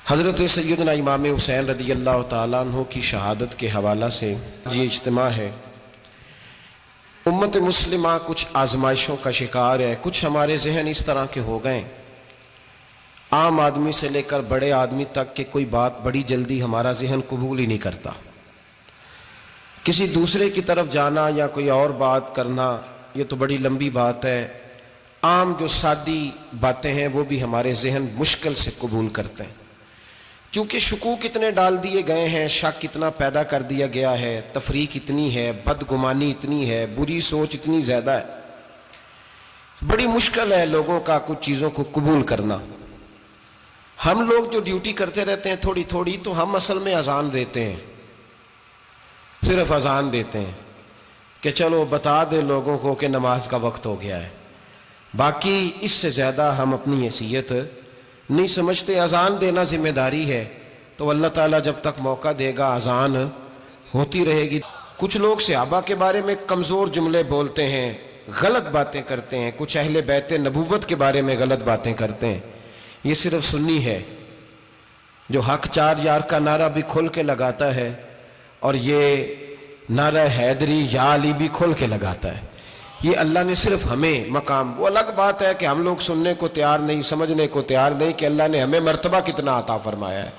حضرت سیدنا امام حسین رضی اللہ تعالیٰ عنہ کی شہادت کے حوالہ سے یہ اجتماع ہے۔ امت مسلمہ کچھ آزمائشوں کا شکار ہے، کچھ ہمارے ذہن اس طرح کے ہو گئے، عام آدمی سے لے کر بڑے آدمی تک کہ کوئی بات بڑی جلدی ہمارا ذہن قبول ہی نہیں کرتا۔ کسی دوسرے کی طرف جانا یا کوئی اور بات کرنا یہ تو بڑی لمبی بات ہے، عام جو سادی باتیں ہیں وہ بھی ہمارے ذہن مشکل سے قبول کرتے ہیں، چونکہ شکوک اتنے ڈال دیے گئے ہیں، شک اتنا پیدا کر دیا گیا ہے، تفریق اتنی ہے، بدگمانی اتنی ہے، بری سوچ اتنی زیادہ ہے، بڑی مشکل ہے لوگوں کا کچھ چیزوں کو قبول کرنا۔ ہم لوگ جو ڈیوٹی کرتے رہتے ہیں تھوڑی تھوڑی، تو ہم اصل میں اذان دیتے ہیں، صرف اذان دیتے ہیں کہ چلو بتا دے لوگوں کو کہ نماز کا وقت ہو گیا ہے، باقی اس سے زیادہ ہم اپنی حیثیت نہیں سمجھتے۔ اذان دینا ذمہ داری ہے، تو اللہ تعالیٰ جب تک موقع دے گا اذان ہوتی رہے گی۔ کچھ لوگ صحابہ کے بارے میں کمزور جملے بولتے ہیں، غلط باتیں کرتے ہیں، کچھ اہل بیت نبوت کے بارے میں غلط باتیں کرتے ہیں، یہ صرف سنی ہے جو حق چار یار کا نعرہ بھی کھل کے لگاتا ہے اور یہ نعرہ حیدری یا علی بھی کھل کے لگاتا ہے۔ یہ اللہ نے صرف ہمیں مقام، وہ الگ بات ہے کہ ہم لوگ سننے کو تیار نہیں، سمجھنے کو تیار نہیں کہ اللہ نے ہمیں مرتبہ کتنا عطا فرمایا ہے،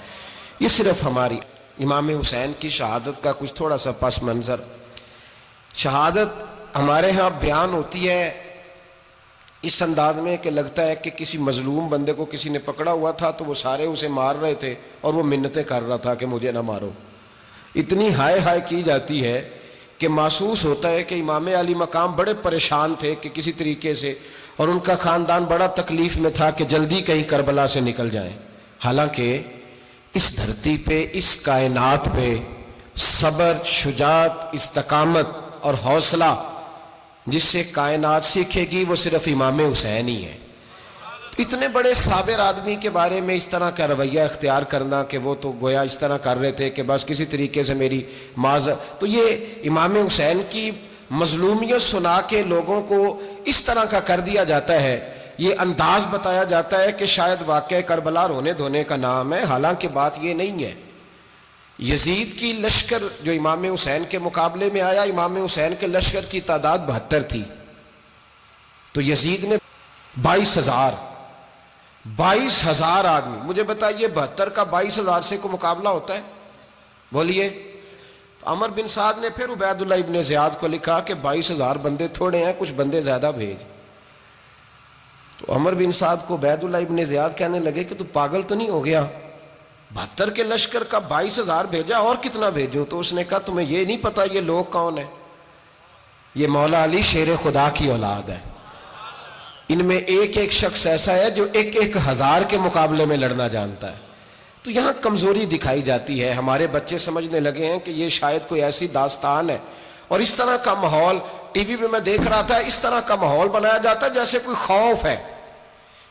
یہ صرف ہماری۔ امام حسین کی شہادت کا کچھ تھوڑا سا پس منظر۔ شہادت ہمارے ہاں بیان ہوتی ہے اس انداز میں کہ لگتا ہے کہ کسی مظلوم بندے کو کسی نے پکڑا ہوا تھا تو وہ سارے اسے مار رہے تھے اور وہ منتیں کر رہا تھا کہ مجھے نہ مارو، اتنی ہائے ہائے کی جاتی ہے کہ محسوس ہوتا ہے کہ امام علی مقام بڑے پریشان تھے کہ کسی طریقے سے، اور ان کا خاندان بڑا تکلیف میں تھا کہ جلدی کہیں کربلا سے نکل جائیں۔ حالانکہ اس دھرتی پہ، اس کائنات پہ صبر، شجاعت، استقامت اور حوصلہ جس سے کائنات سیکھے گی وہ صرف امام حسین ہی ہے۔ اتنے بڑے صابر آدمی کے بارے میں اس طرح کا رویہ اختیار کرنا کہ وہ تو گویا اس طرح کر رہے تھے کہ بس کسی طریقے سے میری تو یہ امام حسین کی مظلومیت سنا کے لوگوں کو اس طرح کا کر دیا جاتا ہے، یہ انداز بتایا جاتا ہے کہ شاید واقعہ کربلا رونے دھونے کا نام ہے، حالانکہ بات یہ نہیں ہے۔ یزید کی لشکر جو امام حسین کے مقابلے میں آیا، امام حسین کے لشکر کی تعداد 72 تھی، تو یزید نے 22,000 آدمی، مجھے بتائیے 72 کا 22,000 سے کو مقابلہ ہوتا ہے؟ بولیے۔ عمر بن سعد نے پھر عبید اللہ ابن زیاد کو لکھا کہ 22,000 بندے تھوڑے ہیں، کچھ بندے زیادہ بھیج۔ تو عمر بن سعد کو عبید اللہ ابن زیاد کہنے لگے کہ تو پاگل تو نہیں ہو گیا، 72 کے لشکر کا 22,000 بھیجا، اور کتنا بھیجوں؟ تو اس نے کہا تمہیں یہ نہیں پتا یہ لوگ کون ہیں؟ یہ مولا علی شیر خدا کی اولاد ہے، ان میں ایک ایک شخص ایسا ہے جو 1,000 کے مقابلے میں لڑنا جانتا ہے۔ تو یہاں کمزوری دکھائی جاتی ہے، ہمارے بچے سمجھنے لگے ہیں کہ یہ شاید کوئی ایسی داستان ہے، اور اس طرح کا ماحول ٹی وی پہ میں دیکھ رہا تھا، اس طرح کا ماحول بنایا جاتا ہے جیسے کوئی خوف ہے،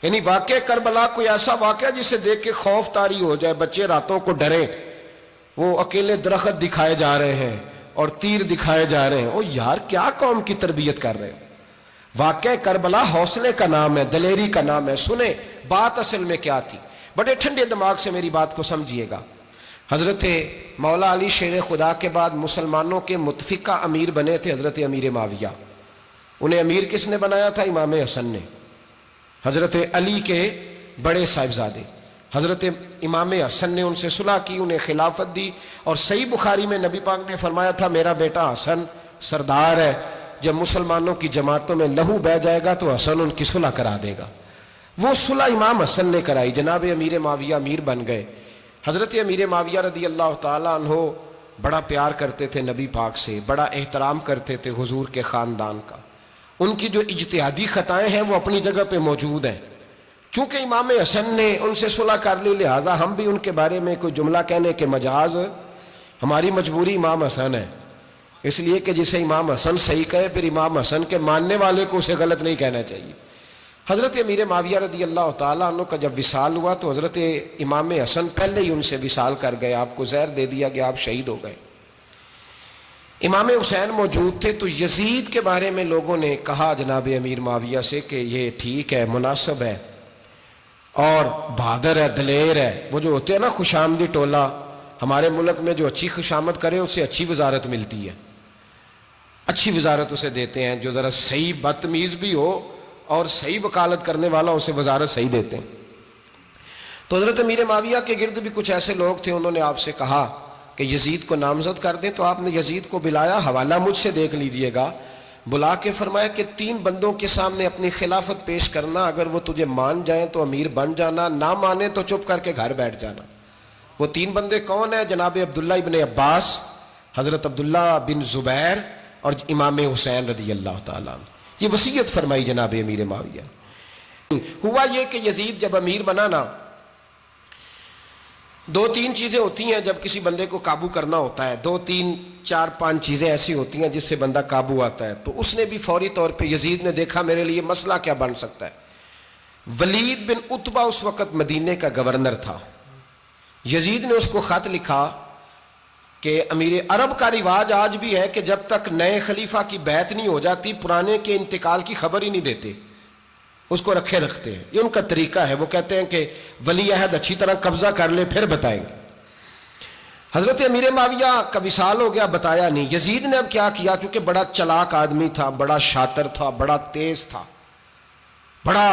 یعنی واقع کربلا کوئی ایسا واقعہ جسے دیکھ کے خوف طاری ہو جائے، بچے راتوں کو ڈریں، وہ اکیلے درخت دکھائے جا رہے ہیں اور تیر دکھائے جا رہے ہیں۔ او یار کیا قوم کی تربیت کر رہے ہیں؟ واقعہ کربلا حوصلے کا نام ہے، دلیری کا نام ہے۔ سنیں بات اصل میں کیا تھی، بڑے ٹھنڈے دماغ سے میری بات کو سمجھیے گا۔ حضرت مولا علی شیر خدا کے بعد مسلمانوں کے متفقہ امیر بنے تھے حضرت امیر معاویہ۔ انہیں امیر کس نے بنایا تھا؟ امام حسن نے، حضرت علی کے بڑے صاحبزادے۔ حضرت امام حسن نے ان سے صلح کی، انہیں خلافت دی، اور صحیح بخاری میں نبی پاک نے فرمایا تھا میرا بیٹا حسن سردار ہے، جب مسلمانوں کی جماعتوں میں لہو بہہ جائے گا تو حسن ان کی صلح کرا دے گا۔ وہ صلح امام حسن نے کرائی، جناب امیر معاویہ امیر بن گئے۔ حضرت امیر معاویہ رضی اللہ تعالیٰ عنہ بڑا پیار کرتے تھے نبی پاک سے، بڑا احترام کرتے تھے حضور کے خاندان کا۔ ان کی جو اجتہادی خطائیں ہیں وہ اپنی جگہ پہ موجود ہیں، چونکہ امام حسن نے ان سے صلح کر لی، لہذا ہم بھی ان کے بارے میں کوئی جملہ کہنے کے مجاز، ہماری مجبوری امام حسن ہے، اس لیے کہ جسے امام حسن صحیح کہے پھر امام حسن کے ماننے والے کو اسے غلط نہیں کہنا چاہیے۔ حضرت امیر معاویہ رضی اللہ تعالیٰ عنہ کا جب وصال ہوا تو حضرت امام حسن پہلے ہی ان سے وصال کر گئے، آپ کو زہر دے دیا گیا، آپ شہید ہو گئے۔ امام حسین موجود تھے، تو یزید کے بارے میں لوگوں نے کہا جناب امیر معاویہ سے کہ یہ ٹھیک ہے، مناسب ہے، اور بہادر ہے، دلیر ہے. وہ جو ہوتے ہیں نا خوش آمدی ٹولہ، ہمارے ملک میں جو اچھی خوشامد کرے اسے اچھی وزارت ملتی ہے، اچھی وزارت اسے دیتے ہیں. جو ذرا صحیح بدتمیز بھی ہو اور صحیح وکالت کرنے والا اسے وزارت صحیح دیتے ہیں. تو حضرت امیر معاویہ کے گرد بھی کچھ ایسے لوگ تھے، انہوں نے آپ سے کہا کہ یزید کو نامزد کر دیں. تو آپ نے یزید کو بلایا، حوالہ مجھ سے دیکھ لیجئے گا. بلا کے فرمایا کہ 3 بندوں کے سامنے اپنی خلافت پیش کرنا، اگر وہ تجھے مان جائیں تو امیر بن جانا، نہ مانے تو چپ کر کے گھر بیٹھ جانا. وہ 3 بندے کون ہیں؟ جناب عبداللہ ابن عباس، حضرت عبداللہ بن زبیر اور امام حسین رضی اللہ تعالیٰ عنہ. یہ وصیت فرمائی جناب امیر معاویہ. ہوا یہ کہ یزید جب امیر بنا نا، 2-3 چیزیں ہوتی ہیں جب کسی بندے کو قابو کرنا ہوتا ہے، 2-3 4-5 چیزیں ایسی ہوتی ہیں جس سے بندہ قابو آتا ہے. تو اس نے بھی فوری طور پہ، یزید نے دیکھا میرے لیے مسئلہ کیا بن سکتا ہے. ولید بن عتبہ اس وقت مدینے کا گورنر تھا. یزید نے اس کو خط لکھا کہ امیر عرب کا رواج آج بھی ہے کہ جب تک نئے خلیفہ کی بیعت نہیں ہو جاتی پرانے کے انتقال کی خبر ہی نہیں دیتے، اس کو رکھے رکھتے ہیں. یہ ان کا طریقہ ہے. وہ کہتے ہیں کہ ولی عہد اچھی طرح قبضہ کر لے پھر بتائیں گے. حضرت امیر معاویہ کا وصال ہو گیا، بتایا نہیں. یزید نے اب کیا کیا، کیونکہ بڑا چلاک آدمی تھا، بڑا شاطر تھا، بڑا تیز تھا، بڑا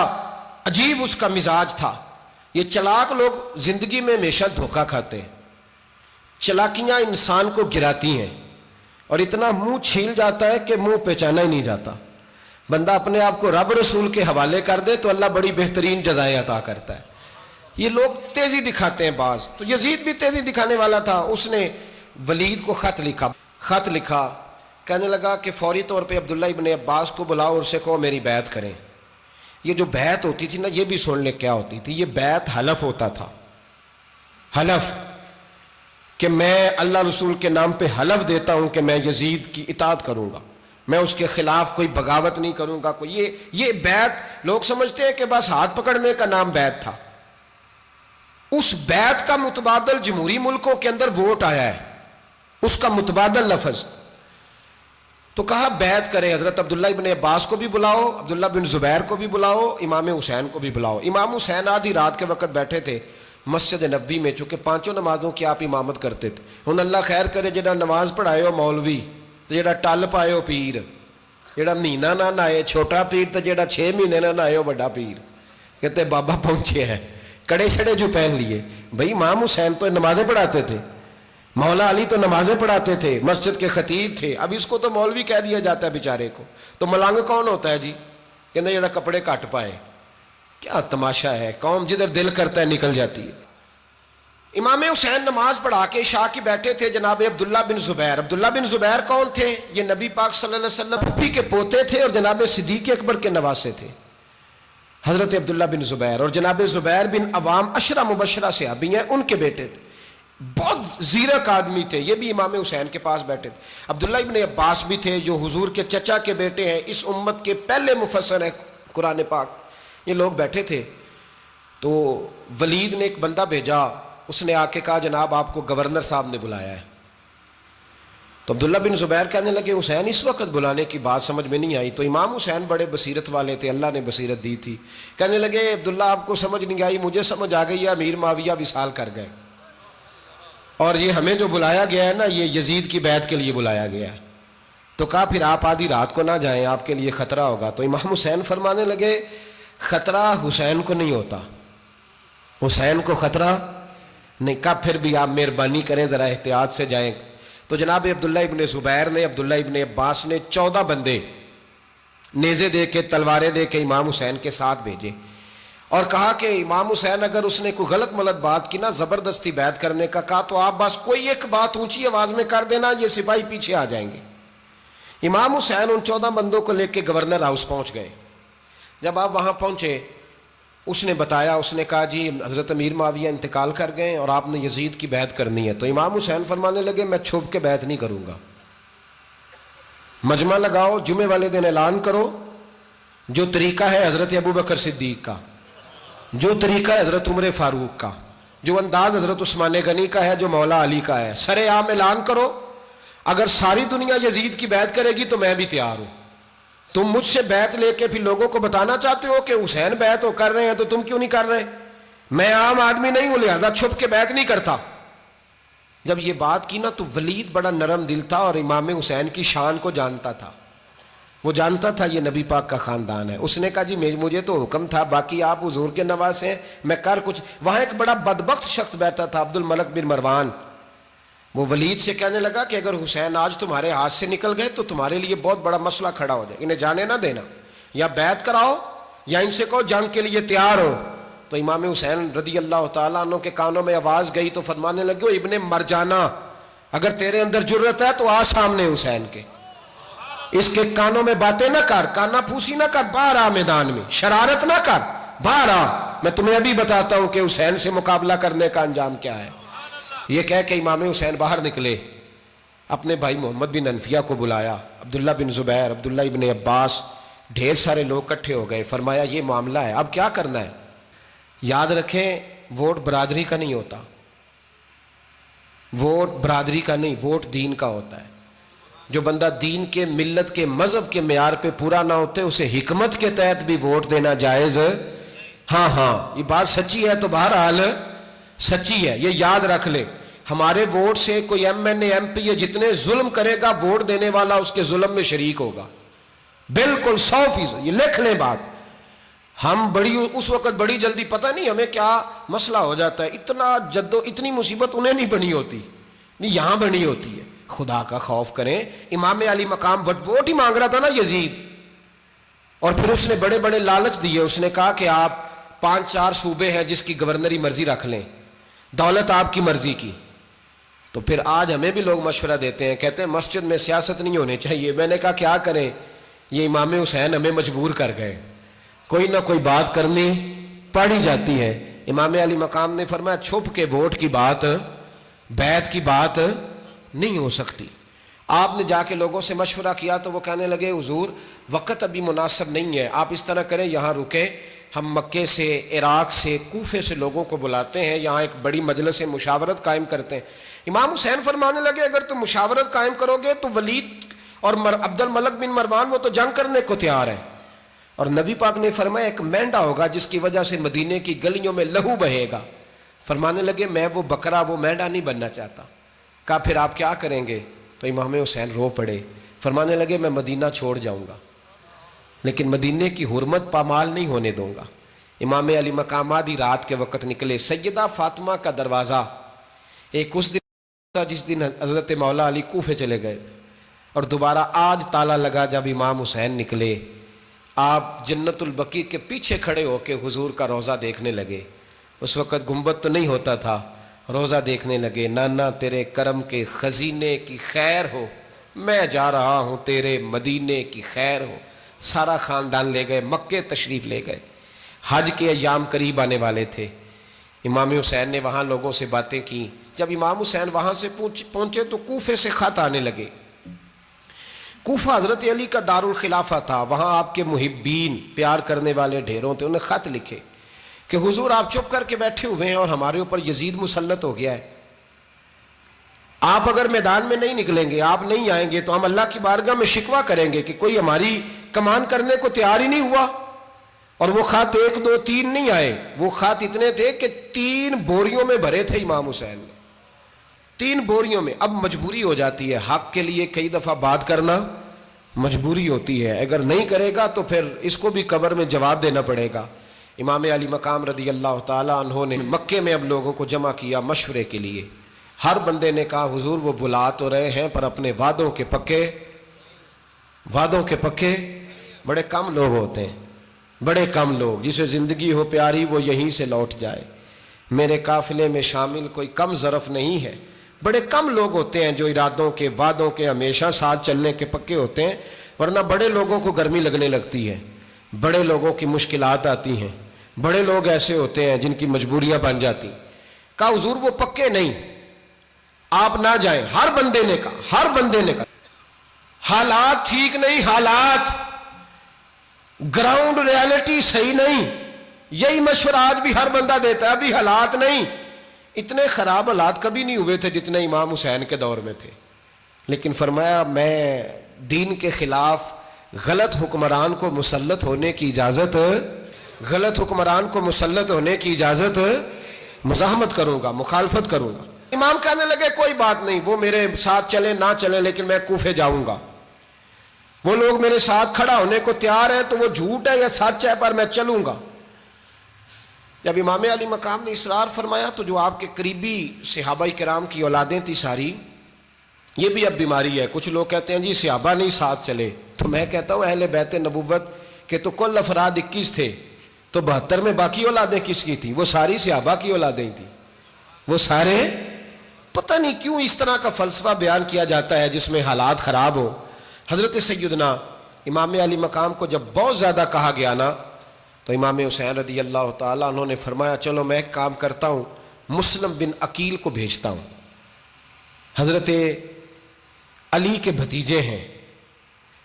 عجیب اس کا مزاج تھا. یہ چلاک لوگ زندگی میں ہمیشہ دھوکہ کھاتے ہیں. چلاکیاں انسان کو گراتی ہیں اور اتنا منہ چھیل جاتا ہے کہ منہ پہچانا ہی نہیں جاتا. بندہ اپنے آپ کو رب رسول کے حوالے کر دے تو اللہ بڑی بہترین جزائیں عطا کرتا ہے. یہ لوگ تیزی دکھاتے ہیں بعض. تو یزید بھی تیزی دکھانے والا تھا. اس نے ولید کو خط لکھا کہنے لگا کہ فوری طور پہ عبداللہ ابن عباس کو بلاؤ اور اسے کہو میری بیعت کریں. یہ جو بیعت ہوتی تھی نا، یہ بھی سن لے کیا ہوتی تھی. یہ بیعت حلف ہوتا تھا. حلف کہ میں اللہ رسول کے نام پہ حلف دیتا ہوں کہ میں یزید کی اطاعت کروں گا، میں اس کے خلاف کوئی بغاوت نہیں کروں گا. یہ بیعت لوگ سمجھتے ہیں کہ بس ہاتھ پکڑنے کا نام بیعت تھا. اس بیعت کا متبادل جمہوری ملکوں کے اندر ووٹ آیا ہے، اس کا متبادل لفظ. تو کہا بیعت کرے. حضرت عبداللہ ابن عباس کو بھی بلاؤ، عبداللہ بن زبیر کو بھی بلاؤ، امام حسین کو بھی بلاؤ. امام حسین آدھی رات کے وقت بیٹھے تھے مسجد نبوی میں، چونکہ 5 نمازوں کی آپ امامت کرتے تھے. ہن اللہ خیر کرے جڑا نماز پڑھائے ہو مولوی تو جڑا ٹل پائے ہو پیر، جڑا مہینہ نہ نہائے چھوٹا پیر تو جڑا 6 مہینے نہ نہائے ہو بڑا پیر. کہتے بابا پہنچے ہیں، کڑے چھڑے جو پہن لیے. بھائی امام حسین تو نمازیں پڑھاتے تھے، مولا علی تو نمازیں پڑھاتے تھے، مسجد کے خطیب تھے. اب اس کو تو مولوی کہہ دیا جاتا ہے بیچارے کو. تو ملنگ کون ہوتا ہے جی؟ کہتے جڑا کپڑے کٹ پائے. کیا تماشا ہے، قوم جدھر دل کرتا ہے نکل جاتی ہے. امام حسین نماز پڑھا کے عشاء کی بیٹھے تھے جناب عبداللہ بن زبیر. عبداللہ بن زبیر کون تھے؟ یہ نبی پاک صلی اللہ علیہ وسلم پھپھی کے پوتے تھے اور جناب صدیق اکبر کے نواسے تھے، حضرت عبداللہ بن زبیر. اور جناب زبیر بن عوام عشرہ مبشرہ صحابی ہیں، ان کے بیٹے تھے. بہت زیرک آدمی تھے. یہ بھی امام حسین کے پاس بیٹھے تھے. عبداللہ ابن عباس بھی تھے جو حضور کے چچا کے بیٹے ہیں، اس امت کے پہلے مفسر ہیں قرآن پاک. یہ لوگ بیٹھے تھے. تو ولید نے ایک بندہ بھیجا، اس نے آ کے کہا جناب آپ کو گورنر صاحب نے بلایا ہے. تو عبداللہ بن زبیر کہنے لگے حسین اس وقت بلانے کی بات سمجھ میں نہیں آئی. تو امام حسین بڑے بصیرت والے تھے، اللہ نے بصیرت دی تھی. کہنے لگے عبداللہ آپ کو سمجھ نہیں آئی، مجھے سمجھ آ گئی ہے، امیر معاویہ وصال کر گئے اور یہ ہمیں جو بلایا گیا ہے نا یہ یزید کی بیعت کے لیے بلایا گیا ہے. تو کہا پھر آپ آدھی رات کو نہ جائیں، آپ کے لیے خطرہ ہوگا. تو امام حسین فرمانے لگے خطرہ حسین کو نہیں ہوتا، حسین کو خطرہ نہیں. کہا پھر بھی آپ مہربانی کریں ذرا احتیاط سے جائیں. تو جناب عبداللہ ابن زبیر نے، عبداللہ ابن عباس نے 14 بندے نیزے دے کے تلواریں دے کے امام حسین کے ساتھ بھیجے اور کہا کہ امام حسین اگر اس نے کوئی غلط ملت بات کی نا زبردستی بیعت کرنے کا کہا تو آپ بس کوئی ایک بات اونچی آواز میں کر دینا، یہ سپاہی پیچھے آ جائیں گے. امام حسین ان 14 بندوں کو لے کے گورنر ہاؤس پہنچ گئے. جب آپ وہاں پہنچے اس نے بتایا، اس نے کہا جی حضرت امیر معاویہ انتقال کر گئے اور آپ نے یزید کی بیعت کرنی ہے. تو امام حسین فرمانے لگے میں چھپ کے بیعت نہیں کروں گا، مجمع لگاؤ، جمعے والے دن اعلان کرو. جو طریقہ ہے حضرت ابوبکر صدیق کا، جو طریقہ ہے حضرت عمر فاروق کا، جو انداز حضرت عثمان غنی کا ہے، جو مولا علی کا ہے، سر عام اعلان کرو. اگر ساری دنیا یزید کی بیعت کرے گی تو میں بھی تیار ہوں. تم مجھ سے بیعت لے کے پھر لوگوں کو بتانا چاہتے ہو کہ حسین بیعت ہو کر رہے ہیں تو تم کیوں نہیں کر رہے؟ میں عام آدمی نہیں ہوں لہذا چھپ کے بیعت نہیں کرتا. جب یہ بات کی نا تو ولید بڑا نرم دل تھا اور امام حسین کی شان کو جانتا تھا. وہ جانتا تھا یہ نبی پاک کا خاندان ہے. اس نے کہا جی مجھے تو حکم تھا، باقی آپ حضور کے نواز ہیں، میں کر کچھ. وہاں ایک بڑا بدبخت شخص بیٹھا تھا، عبد الملک بن مروان. وہ ولید سے کہنے لگا کہ اگر حسین آج تمہارے ہاتھ سے نکل گئے تو تمہارے لیے بہت بڑا مسئلہ کھڑا ہو جائے، انہیں جانے نہ دینا، یا بیعت کراؤ یا ان سے کہو جنگ کے لیے تیار ہو. تو امام حسین رضی اللہ تعالیٰ عنہ کے کانوں میں آواز گئی تو فرمانے لگے ابن مرجانہ، اگر تیرے اندر جرت ہے تو آ سامنے حسین کے، اس کے کانوں میں باتیں نہ کر، کانا پھوسی نہ کر، باہر آ میدان میں، شرارت نہ کر، باہر آ، میں تمہیں ابھی بتاتا ہوں کہ حسین سے مقابلہ کرنے کا انجام کیا ہے. یہ کہہ کہ امام حسین باہر نکلے، اپنے بھائی محمد بن انفیہ کو بلایا، عبداللہ بن زبیر، عبداللہ ابن عباس، ڈھیر سارے لوگ اکٹھے ہو گئے. فرمایا یہ معاملہ ہے، اب کیا کرنا ہے؟ یاد رکھیں ووٹ برادری کا نہیں ہوتا، ووٹ برادری کا نہیں، ووٹ دین کا ہوتا ہے. جو بندہ دین کے، ملت کے، مذہب کے معیار پہ پورا نہ ہوتے اسے حکمت کے تحت بھی ووٹ دینا جائز. ہاں یہ بات سچی ہے تو بہرحال سچی ہے، یہ یاد رکھ لے. ہمارے ووٹ سے کوئی ایم این اے، ایم پی اے جتنے ظلم کرے گا، ووٹ دینے والا اس کے ظلم میں شریک ہوگا، بالکل 100%. یہ لکھ لیں بات. ہم اس وقت بڑی جلدی، پتہ نہیں ہمیں کیا مسئلہ ہو جاتا ہے، اتنا اتنی مصیبت انہیں نہیں بنی ہوتی، نہیں یہاں بنی ہوتی ہے. خدا کا خوف کریں. امام علی مقام ووٹ ہی مانگ رہا تھا نا یزید، اور پھر اس نے بڑے بڑے لالچ دیے. اس نے کہا کہ آپ 5-4 صوبے ہیں جس کی گورنری مرضی رکھ لیں، دولت آپ کی مرضی کی. تو پھر آج ہمیں بھی لوگ مشورہ دیتے ہیں، کہتے ہیں مسجد میں سیاست نہیں ہونی چاہیے. میں نے کہا کیا کریں، یہ امام حسین ہمیں مجبور کر گئے، کوئی نہ کوئی بات کرنی پڑ ہی جاتی ہے. امام علی مقام نے فرمایا چھپ کے ووٹ کی بات، بیعت کی بات نہیں ہو سکتی. آپ نے جا کے لوگوں سے مشورہ کیا تو وہ کہنے لگے حضور وقت ابھی مناسب نہیں ہے، آپ اس طرح کریں یہاں رکے، ہم مکے سے، عراق سے، کوفے سے لوگوں کو بلاتے ہیں، یہاں ایک بڑی مجلس مشاورت قائم کرتے ہیں. امام حسین فرمانے لگے اگر تم مشاورت قائم کرو گے تو ولید اور عبد الملک بن مروان وہ تو جنگ کرنے کو تیار ہے، اور نبی پاک نے فرمایا ایک مینڈا ہوگا جس کی وجہ سے مدینے کی گلیوں میں لہو بہے گا. فرمانے لگے میں وہ بکرا، وہ مینڈا نہیں بننا چاہتا. کہا پھر آپ کیا کریں گے؟ تو امام حسین رو پڑے، فرمانے لگے میں مدینہ چھوڑ جاؤں گا لیکن مدینے کی حرمت پامال نہیں ہونے دوں گا. امام علی مقام آدھی رات کے وقت نکلے. سیدہ فاطمہ کا دروازہ ایک اس دن تھا جس دن حضرت مولا علی کوفے چلے گئے تھے، اور دوبارہ آج تالا لگا جب امام حسین نکلے. آپ جنت البقیع کے پیچھے کھڑے ہو کے حضور کا روضہ دیکھنے لگے. اس وقت گنبد تو نہیں ہوتا تھا، روضہ دیکھنے لگے. نانا تیرے کرم کے خزینے کی خیر ہو، میں جا رہا ہوں تیرے مدینے کی خیر ہو. سارا خاندان لے گئے، مکے تشریف لے گئے. حج کے ایام قریب آنے والے تھے. امام حسین نے وہاں لوگوں سے باتیں کی. جب امام حسین وہاں سے پہنچے تو کوفے سے خط آنے لگے. کوفہ حضرت علی کا دارالخلافہ تھا، وہاں آپ کے محبین، پیار کرنے والے ڈھیروں تھے. انہیں خط لکھے کہ حضور آپ چپ کر کے بیٹھے ہوئے ہیں اور ہمارے اوپر یزید مسلط ہو گیا ہے. آپ اگر میدان میں نہیں نکلیں گے، آپ نہیں آئیں گے تو ہم اللہ کی بارگاہ میں شکوہ کریں گے کہ کوئی ہماری کمان کرنے کو تیار ہی نہیں ہوا. اور وہ خط 1 2 3 نہیں آئے، وہ خط اتنے تھے کہ 3 بوریوں میں بھرے تھے امام حسین نے، 3 بوریوں میں. اب مجبوری ہو جاتی ہے، حق کے لیے کئی دفعہ بات کرنا مجبوری ہوتی ہے، اگر نہیں کرے گا تو پھر اس کو بھی قبر میں جواب دینا پڑے گا. امام علی مقام رضی اللہ تعالیٰ عنہ نے مکے میں اب لوگوں کو جمع کیا مشورے کے لیے. ہر بندے نے کہا حضور وہ بلا تو رہے ہیں پر اپنے وعدوں کے پکے بڑے کم لوگ ہوتے ہیں، بڑے کم لوگ. جسے زندگی ہو پیاری وہ یہیں سے لوٹ جائے. میرے قافلے میں شامل کوئی کم ظرف نہیں ہے. بڑے کم لوگ ہوتے ہیں جو ارادوں کے، وعدوں کے ہمیشہ ساتھ چلنے کے پکے ہوتے ہیں، ورنہ بڑے لوگوں کو گرمی لگنے لگتی ہے، بڑے لوگوں کی مشکلات آتی ہیں، بڑے لوگ ایسے ہوتے ہیں جن کی مجبوریاں بن جاتی. کہا حضور وہ پکے نہیں، آپ نہ جائیں. ہر بندے نے کہا حالات ٹھیک نہیں، حالات گراؤنڈ ریالٹی صحیح نہیں. یہی مشورہ آج بھی ہر بندہ دیتا ہے، ابھی حالات نہیں. اتنے خراب حالات کبھی نہیں ہوئے تھے جتنے امام حسین کے دور میں تھے. لیکن فرمایا میں دین کے خلاف غلط حکمران کو مسلط ہونے کی اجازت غلط حکمران کو مسلط ہونے کی اجازت مزاحمت کروں گا، مخالفت کروں گا۔ امام کہنے لگے کوئی بات نہیں، وہ میرے ساتھ چلے نہ چلے لیکن میں کوفے جاؤں گا، وہ لوگ میرے ساتھ کھڑا ہونے کو تیار ہے تو وہ جھوٹ ہے یا سچ ہے پر میں چلوں گا۔ جب امام علی مقام نے اصرار فرمایا تو جو آپ کے قریبی صحابہ کرام کی اولادیں تھی ساری، یہ بھی اب بیماری ہے، کچھ لوگ کہتے ہیں جی صحابہ نہیں ساتھ چلے، تو میں کہتا ہوں اہل بیت نبوت کے تو کل افراد 21 تھے، تو 72 میں باقی اولادیں کس کی تھیں؟ وہ ساری صحابہ کی اولادیں تھیں، وہ سارے، پتہ نہیں کیوں اس طرح کا فلسفہ بیان کیا جاتا ہے جس میں حالات خراب ہو۔ حضرت سیدنا امام علی مقام کو جب بہت زیادہ کہا گیا نا تو امام حسین رضی اللہ تعالیٰ انہوں نے فرمایا چلو میں ایک کام کرتا ہوں، مسلم بن عقیل کو بھیجتا ہوں، حضرت علی کے بھتیجے ہیں،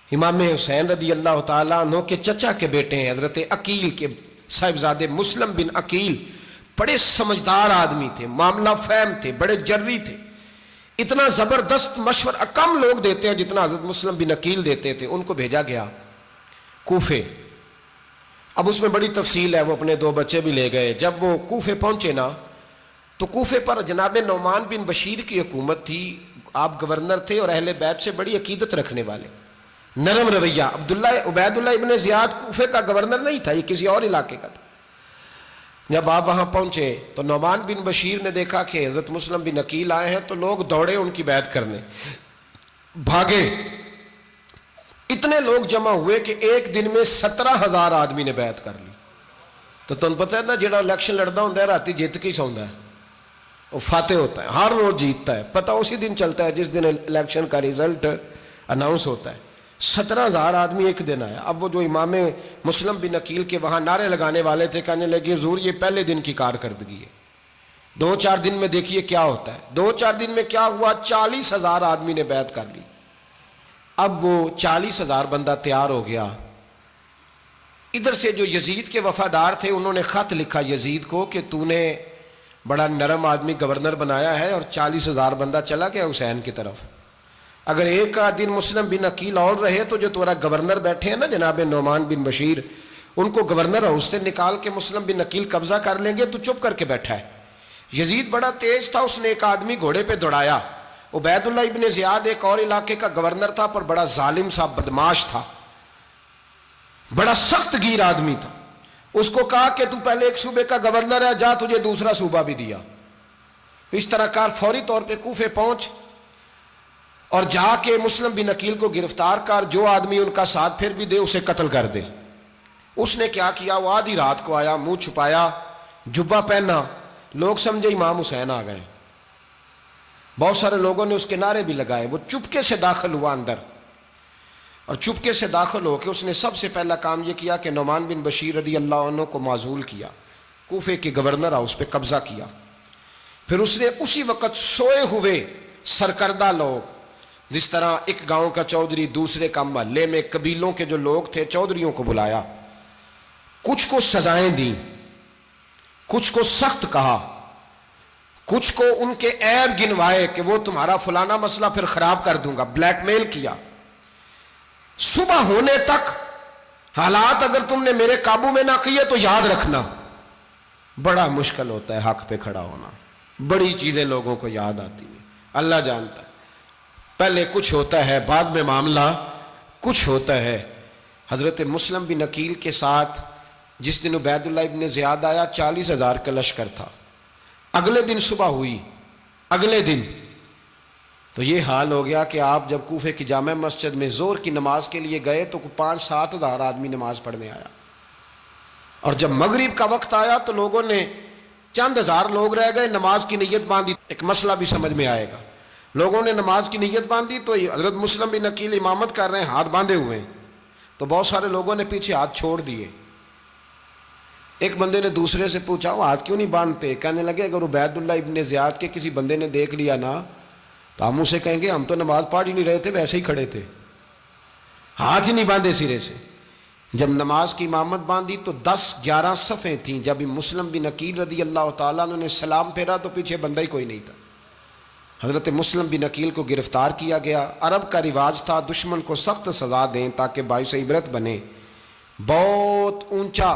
امام حسین رضی اللہ تعالیٰ عنہ کے چچا کے بیٹے ہیں، حضرت عقیل کے صاحبزادے مسلم بن عقیل، بڑے سمجھدار آدمی تھے، معاملہ فہم تھے، بڑے جری تھے، اتنا زبردست مشورہ کم لوگ دیتے ہیں جتنا حضرت مسلم بن عقیل دیتے تھے۔ ان کو بھیجا گیا کوفے۔ اب اس میں بڑی تفصیل ہے، وہ اپنے 2 بچے بھی لے گئے۔ جب وہ کوفے پہنچے نا تو کوفے پر جناب نعمان بن بشیر کی حکومت تھی، آپ گورنر تھے اور اہل بیت سے بڑی عقیدت رکھنے والے، نرم رویہ۔ عبید اللہ ابن زیاد کوفے کا گورنر نہیں تھا، یہ کسی اور علاقے کا تھا۔ جب آپ وہاں پہنچے تو نعمان بن بشیر نے دیکھا کہ حضرت مسلم بن عقیل آئے ہیں تو لوگ دوڑے ان کی بیعت کرنے، بھاگے، اتنے لوگ جمع ہوئے کہ ایک دن میں 17,000 آدمی نے بیعت کر لی۔ تو تم پتہ ہے نا جڑا الیکشن لڑتا ہوں راتی جیت کے سوندا ہے، وہ فاتح ہوتا ہے، ہر روز جیتتا ہے، پتہ اسی دن چلتا ہے جس دن الیکشن کا ریزلٹ اناؤنس ہوتا ہے۔ 17,000 آدمی ایک دن آیا۔ اب وہ جو امام مسلم بن عقیل کے وہاں نعرے لگانے والے تھے کہنے لگے حضور یہ پہلے دن کی کارکردگی ہے، 2-4 دن میں دیکھیے کیا ہوتا ہے۔ 2-4 دن میں کیا ہوا، 40,000 آدمی نے بیعت کر لی۔ اب وہ 40,000 بندہ تیار ہو گیا۔ ادھر سے جو یزید کے وفادار تھے انہوں نے خط لکھا یزید کو کہ تو نے بڑا نرم آدمی گورنر بنایا ہے اور 40,000 بندہ چلا گیا حسین کی طرف، اگر ایک دن مسلم بن عقیل اور رہے تو جو تمہارا گورنر بیٹھے ہیں نا جناب نعمان بن بشیر، ان کو گورنر ہاؤس سے نکال کے مسلم بن عقیل قبضہ کر لیں گے، تو چپ کر کے بیٹھا ہے۔ یزید بڑا تیز تھا، اس نے ایک آدمی گھوڑے پہ دوڑایا۔ عبید اللہ ابن زیاد ایک اور علاقے کا گورنر تھا پر بڑا ظالم سا بدماش تھا، بڑا سخت گیر آدمی تھا۔ اس کو کہا کہ تو پہلے ایک صوبے کا گورنر ہے، جا تجھے دوسرا صوبہ بھی دیا، اس طرح کار فوری طور پہ کوفے پہنچ اور جا کے مسلم بن عقیل کو گرفتار کر، جو آدمی ان کا ساتھ پھر بھی دے اسے قتل کر دے۔ اس نے کیا کیا، وہ آدھی رات کو آیا، منہ چھپایا، جبہ پہنا، لوگ سمجھے امام حسین آ گئے۔ بہت سارے لوگوں نے اس کے نعرے بھی لگائے۔ وہ چپکے سے داخل ہوا اندر، اور چپکے سے داخل ہو کے اس نے سب سے پہلا کام یہ کیا کہ نعمان بن بشیر رضی اللہ عنہ کو معزول کیا، کوفے کے گورنر ہاؤس پہ قبضہ کیا۔ پھر اس نے اسی وقت سوئے ہوئے سرکردہ لوگ، جس طرح ایک گاؤں کا چودھری دوسرے کا محلے میں قبیلوں کے جو لوگ تھے چودھریوں کو بلایا، کچھ کو سزائیں دیں، کچھ کو سخت کہا، کچھ کو ان کے عیب گنوائے کہ وہ تمہارا فلانا مسئلہ پھر خراب کر دوں گا، بلیک میل کیا۔ صبح ہونے تک حالات اگر تم نے میرے قابو میں نہ کیے تو یاد رکھنا بڑا مشکل ہوتا ہے حق پہ کھڑا ہونا، بڑی چیزیں لوگوں کو یاد آتی ہیں، اللہ جانتا ہے، پہلے کچھ ہوتا ہے بعد میں معاملہ کچھ ہوتا ہے۔ حضرت مسلم بن عقیل کے ساتھ جس دن عبید اللہ ابن زیاد آیا 40,000 کا لشکر تھا۔ اگلے دن صبح ہوئی، اگلے دن تو یہ حال ہو گیا کہ آپ جب کوفے کی جامع مسجد میں زور کی نماز کے لیے گئے تو 5-7 ہزار آدمی نماز پڑھنے آیا، اور جب مغرب کا وقت آیا تو لوگوں نے چند ہزار لوگ رہ گئے، نماز کی نیت باندھی۔ ایک مسئلہ بھی سمجھ میں آئے گا، لوگوں نے نماز کی نیت باندھی تو حضرت مسلم بن عقیل امامت کر رہے ہیں، ہاتھ باندھے ہوئے ہیں، تو بہت سارے لوگوں نے پیچھے ہاتھ چھوڑ دیے۔ ایک بندے نے دوسرے سے پوچھا وہ ہاتھ کیوں نہیں باندھتے؟ کہنے لگے اگر عبید اللہ ابن زیاد کے کسی بندے نے دیکھ لیا نا تو ہم اسے کہیں گے ہم تو نماز پڑھ ہی نہیں رہے تھے، ویسے ہی کھڑے تھے، ہاتھ ہی نہیں باندھے سرے سے۔ جب نماز کی امامت باندھی تو 10-11 صفیں تھیں۔ جب مسلم بن عقیل رضی اللہ تعالیٰ عنہ نے سلام پھیرا تو پیچھے بندہ ہی کوئی نہیں تھا۔ حضرت مسلم بن عقیل کو گرفتار کیا گیا۔ عرب کا رواج تھا دشمن کو سخت سزا دیں تاکہ باعث عبرت بنے۔ بہت اونچا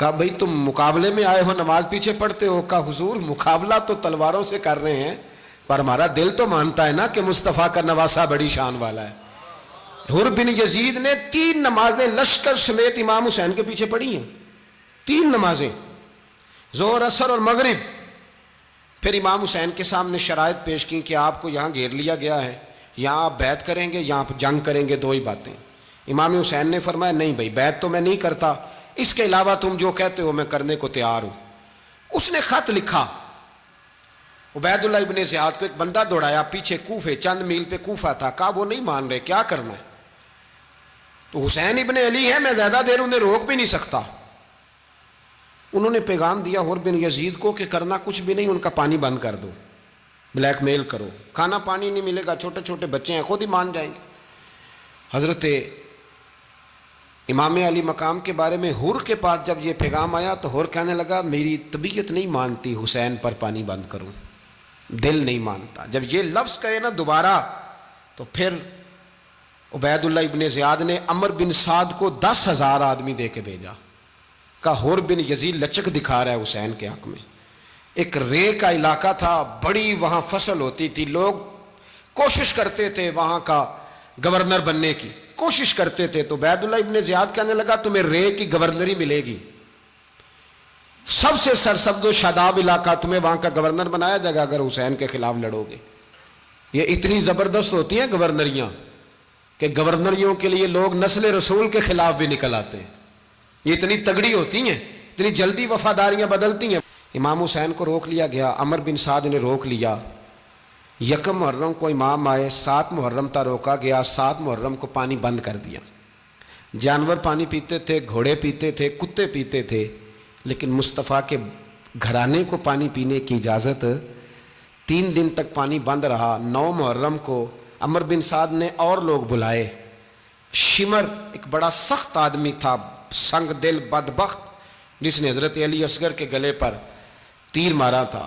کہا بھئی تم مقابلے میں آئے ہو نماز پیچھے پڑھتے ہو؟ کہا حضور مقابلہ تو تلواروں سے کر رہے ہیں پر ہمارا دل تو مانتا ہے نا کہ مصطفیٰ کا نواسہ بڑی شان والا ہے۔ حر بن یزید نے 3 نمازیں لشکر سمیت امام حسین کے پیچھے پڑھی ہیں، 3 نمازیں، ظہر عصر اور مغرب۔ پھر امام حسین کے سامنے شرائط پیش کی کہ آپ کو یہاں گھیر لیا گیا ہے، یہاں آپ بیعت کریں گے، یہاں جنگ کریں گے، 2 ہی باتیں۔ امام حسین نے فرمایا نہیں بھائی بیعت تو میں نہیں کرتا، اس کے علاوہ تم جو کہتے ہو میں کرنے کو تیار ہوں۔ اس نے خط لکھا، عبید اللہ ابن زیاد کو ایک بندہ دوڑایا پیچھے کوفے، چند میل پہ کوفہ تھا، کہا وہ نہیں مان رہے، کیا کرنا ہے؟ تو حسین ابن علی ہے، میں زیادہ دیر انہیں روک بھی نہیں سکتا۔ انہوں نے پیغام دیا حر بن یزید کو کہ کرنا کچھ بھی نہیں، ان کا پانی بند کر دو، بلیک میل کرو، کھانا پانی نہیں ملے گا، چھوٹے چھوٹے بچے ہیں، خود ہی مان جائیں گے۔ حضرت امام علی مقام کے بارے میں حر کے پاس جب یہ پیغام آیا تو حر کہنے لگا میری طبیعت نہیں مانتی حسین پر پانی بند کروں، دل نہیں مانتا۔ جب یہ لفظ کہے نا دوبارہ تو پھر عبید اللہ ابن زیاد نے عمر بن سعد کو 10,000 آدمی دے کے بھیجا، کہا حر بن یزید لچک دکھا رہا ہے حسین کے حق میں۔ ایک رے کا علاقہ تھا، بڑی وہاں فصل ہوتی تھی، لوگ کوشش کرتے تھے وہاں کا گورنر بننے کی، کوشش کرتے تھے۔ تو عبید اللہ ابن زیاد کہنے لگا تمہیں رے کی گورنری ملے گی، سب سے سرسبز و شاداب علاقہ، تمہیں وہاں کا گورنر بنایا جائے گا اگر حسین کے خلاف لڑو گے۔ یہ اتنی زبردست ہوتی ہیں گورنریاں کہ گورنریوں کے لیے لوگ نسل رسول کے خلاف بھی نکل آتے ہیں، یہ اتنی تگڑی ہوتی ہیں، اتنی جلدی وفاداریاں بدلتی ہیں۔ امام حسین کو روک لیا گیا، عمر بن سعد نے روک لیا۔ 1 محرم کو امام آئے، 7 محرم تا روکا گیا، 7 محرم کو پانی بند کر دیا۔ جانور پانی پیتے تھے، گھوڑے پیتے تھے، کتے پیتے تھے، لیکن مصطفیٰ کے گھرانے کو پانی پینے کی اجازت، 3 دن تک پانی بند رہا۔ 9 محرم کو عمر بن سعد نے اور لوگ بلائے۔ شمر ایک بڑا سخت آدمی تھا، سنگ دل بدبخت، جس نے حضرت علی اصغر کے گلے پر تیر مارا تھا،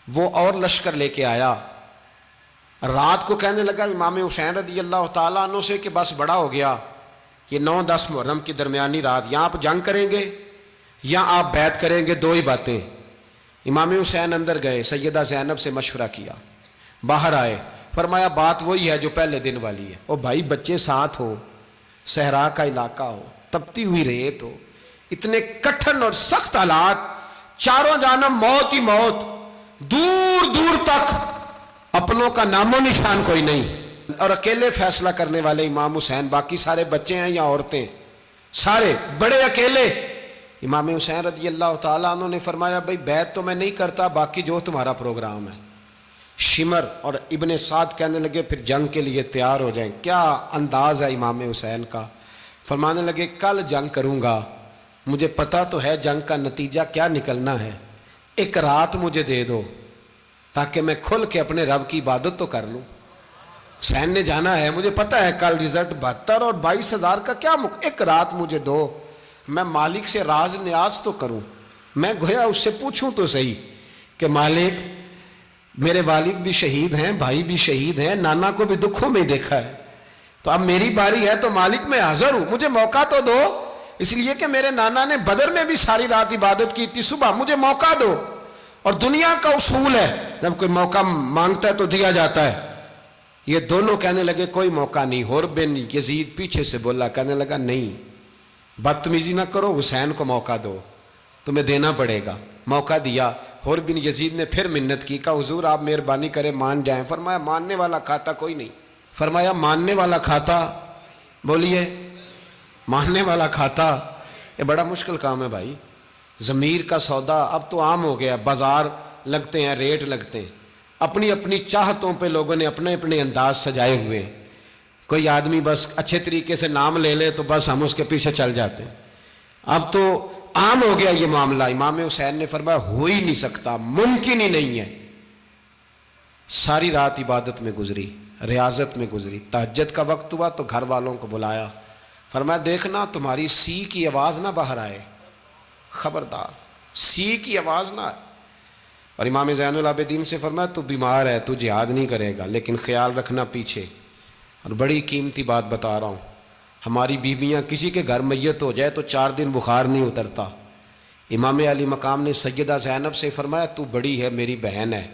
وہ اور لشکر لے کے آیا۔ رات کو کہنے لگا امام حسین رضی اللہ تعالیٰ عنہ سے کہ بس بڑا ہو گیا، یہ 9-10 محرم کی درمیانی رات، یہاں آپ جنگ کریں گے یا آپ بیعت کریں گے، 2 ہی باتیں۔ امام حسین اندر گئے، سیدہ زینب سے مشورہ کیا، باہر آئے، فرمایا بات وہی ہے جو پہلے دن والی ہے۔ او بھائی بچے ساتھ ہو، صحرا کا علاقہ ہو، تپتی ہوئی ریت ہو، اتنے کٹھن اور سخت حالات، چاروں جانب موت ہی موت، دور دور تک اپنوں کا نام و نشان کوئی نہیں، اور اکیلے فیصلہ کرنے والے امام حسین، باقی سارے بچے ہیں یا عورتیں، سارے بڑے اکیلے۔ امام حسین رضی اللہ تعالیٰ عنہ نے فرمایا بھائی بیعت تو میں نہیں کرتا، باقی جو تمہارا پروگرام ہے۔ شمر اور ابن سعد کہنے لگے پھر جنگ کے لیے تیار ہو جائیں۔ کیا انداز ہے امام حسین کا، فرمانے لگے کل جنگ کروں گا، مجھے پتا تو ہے جنگ کا نتیجہ کیا نکلنا ہے، 1 رات مجھے دے دو تاکہ میں کھل کے اپنے رب کی عبادت تو کر لوں۔ حسین نے جانا ہے، مجھے پتا ہے کل رزلٹ 72 اور 22,000 کا کیا 1 رات مجھے دو، میں مالک سے راز نیاز تو کروں، میں گویا اس سے پوچھوں تو صحیح کہ مالک میرے والد بھی شہید ہیں، بھائی بھی شہید ہیں، نانا کو بھی دکھوں میں دیکھا ہے، تو اب میری باری ہے تو مالک میں حاضر ہوں، مجھے موقع تو دو، اس لیے کہ میرے نانا نے بدر میں بھی ساری رات عبادت کی تھی، صبح مجھے موقع دو۔ اور دنیا کا اصول ہے جب کوئی موقع مانگتا ہے تو دیا جاتا ہے۔ یہ دونوں کہنے لگے کوئی موقع نہیں۔ حر بن یزید پیچھے سے بولا، کہنے لگا نہیں بدتمیزی نہ کرو، حسین کو موقع دو، تمہیں دینا پڑے گا۔ موقع دیا۔ حر بن یزید نے پھر منت کی، کہا حضور آپ مہربانی کریں مان جائیں۔ فرمایا ماننے والا کھاتا کوئی نہیں۔ فرمایا ماننے والا کھاتا، بولیے ماننے والا کھاتا، یہ بڑا مشکل کام ہے بھائی، ضمیر کا سودا اب تو عام ہو گیا، بازار لگتے ہیں، ریٹ لگتے ہیں، اپنی اپنی چاہتوں پہ لوگوں نے اپنے اپنے انداز سجائے ہوئے، کوئی آدمی بس اچھے طریقے سے نام لے لے تو بس ہم اس کے پیچھے چل جاتے ہیں، اب تو عام ہو گیا یہ معاملہ۔ امام حسین نے فرمایا ہو ہی نہیں سکتا، ممکن ہی نہیں ہے۔ ساری رات عبادت میں گزری، ریاضت میں گزری، تہجد کا وقت ہوا تو گھر والوں کو بلایا، فرمایا دیکھنا تمہاری سی کی آواز نہ باہر آئے، خبردار سی کی آواز نہ آئے۔ اور امام زین العابدین سے فرمایا تو بیمار ہے، تو جہاد نہیں کرے گا، لیکن خیال رکھنا پیچھے۔ اور بڑی قیمتی بات بتا رہا ہوں، ہماری بیویاں کسی کے گھر میت ہو جائے تو 4 دن بخار نہیں اترتا، امام علی مقام نے سیدہ زینب سے فرمایا تو بڑی ہے، میری بہن ہے،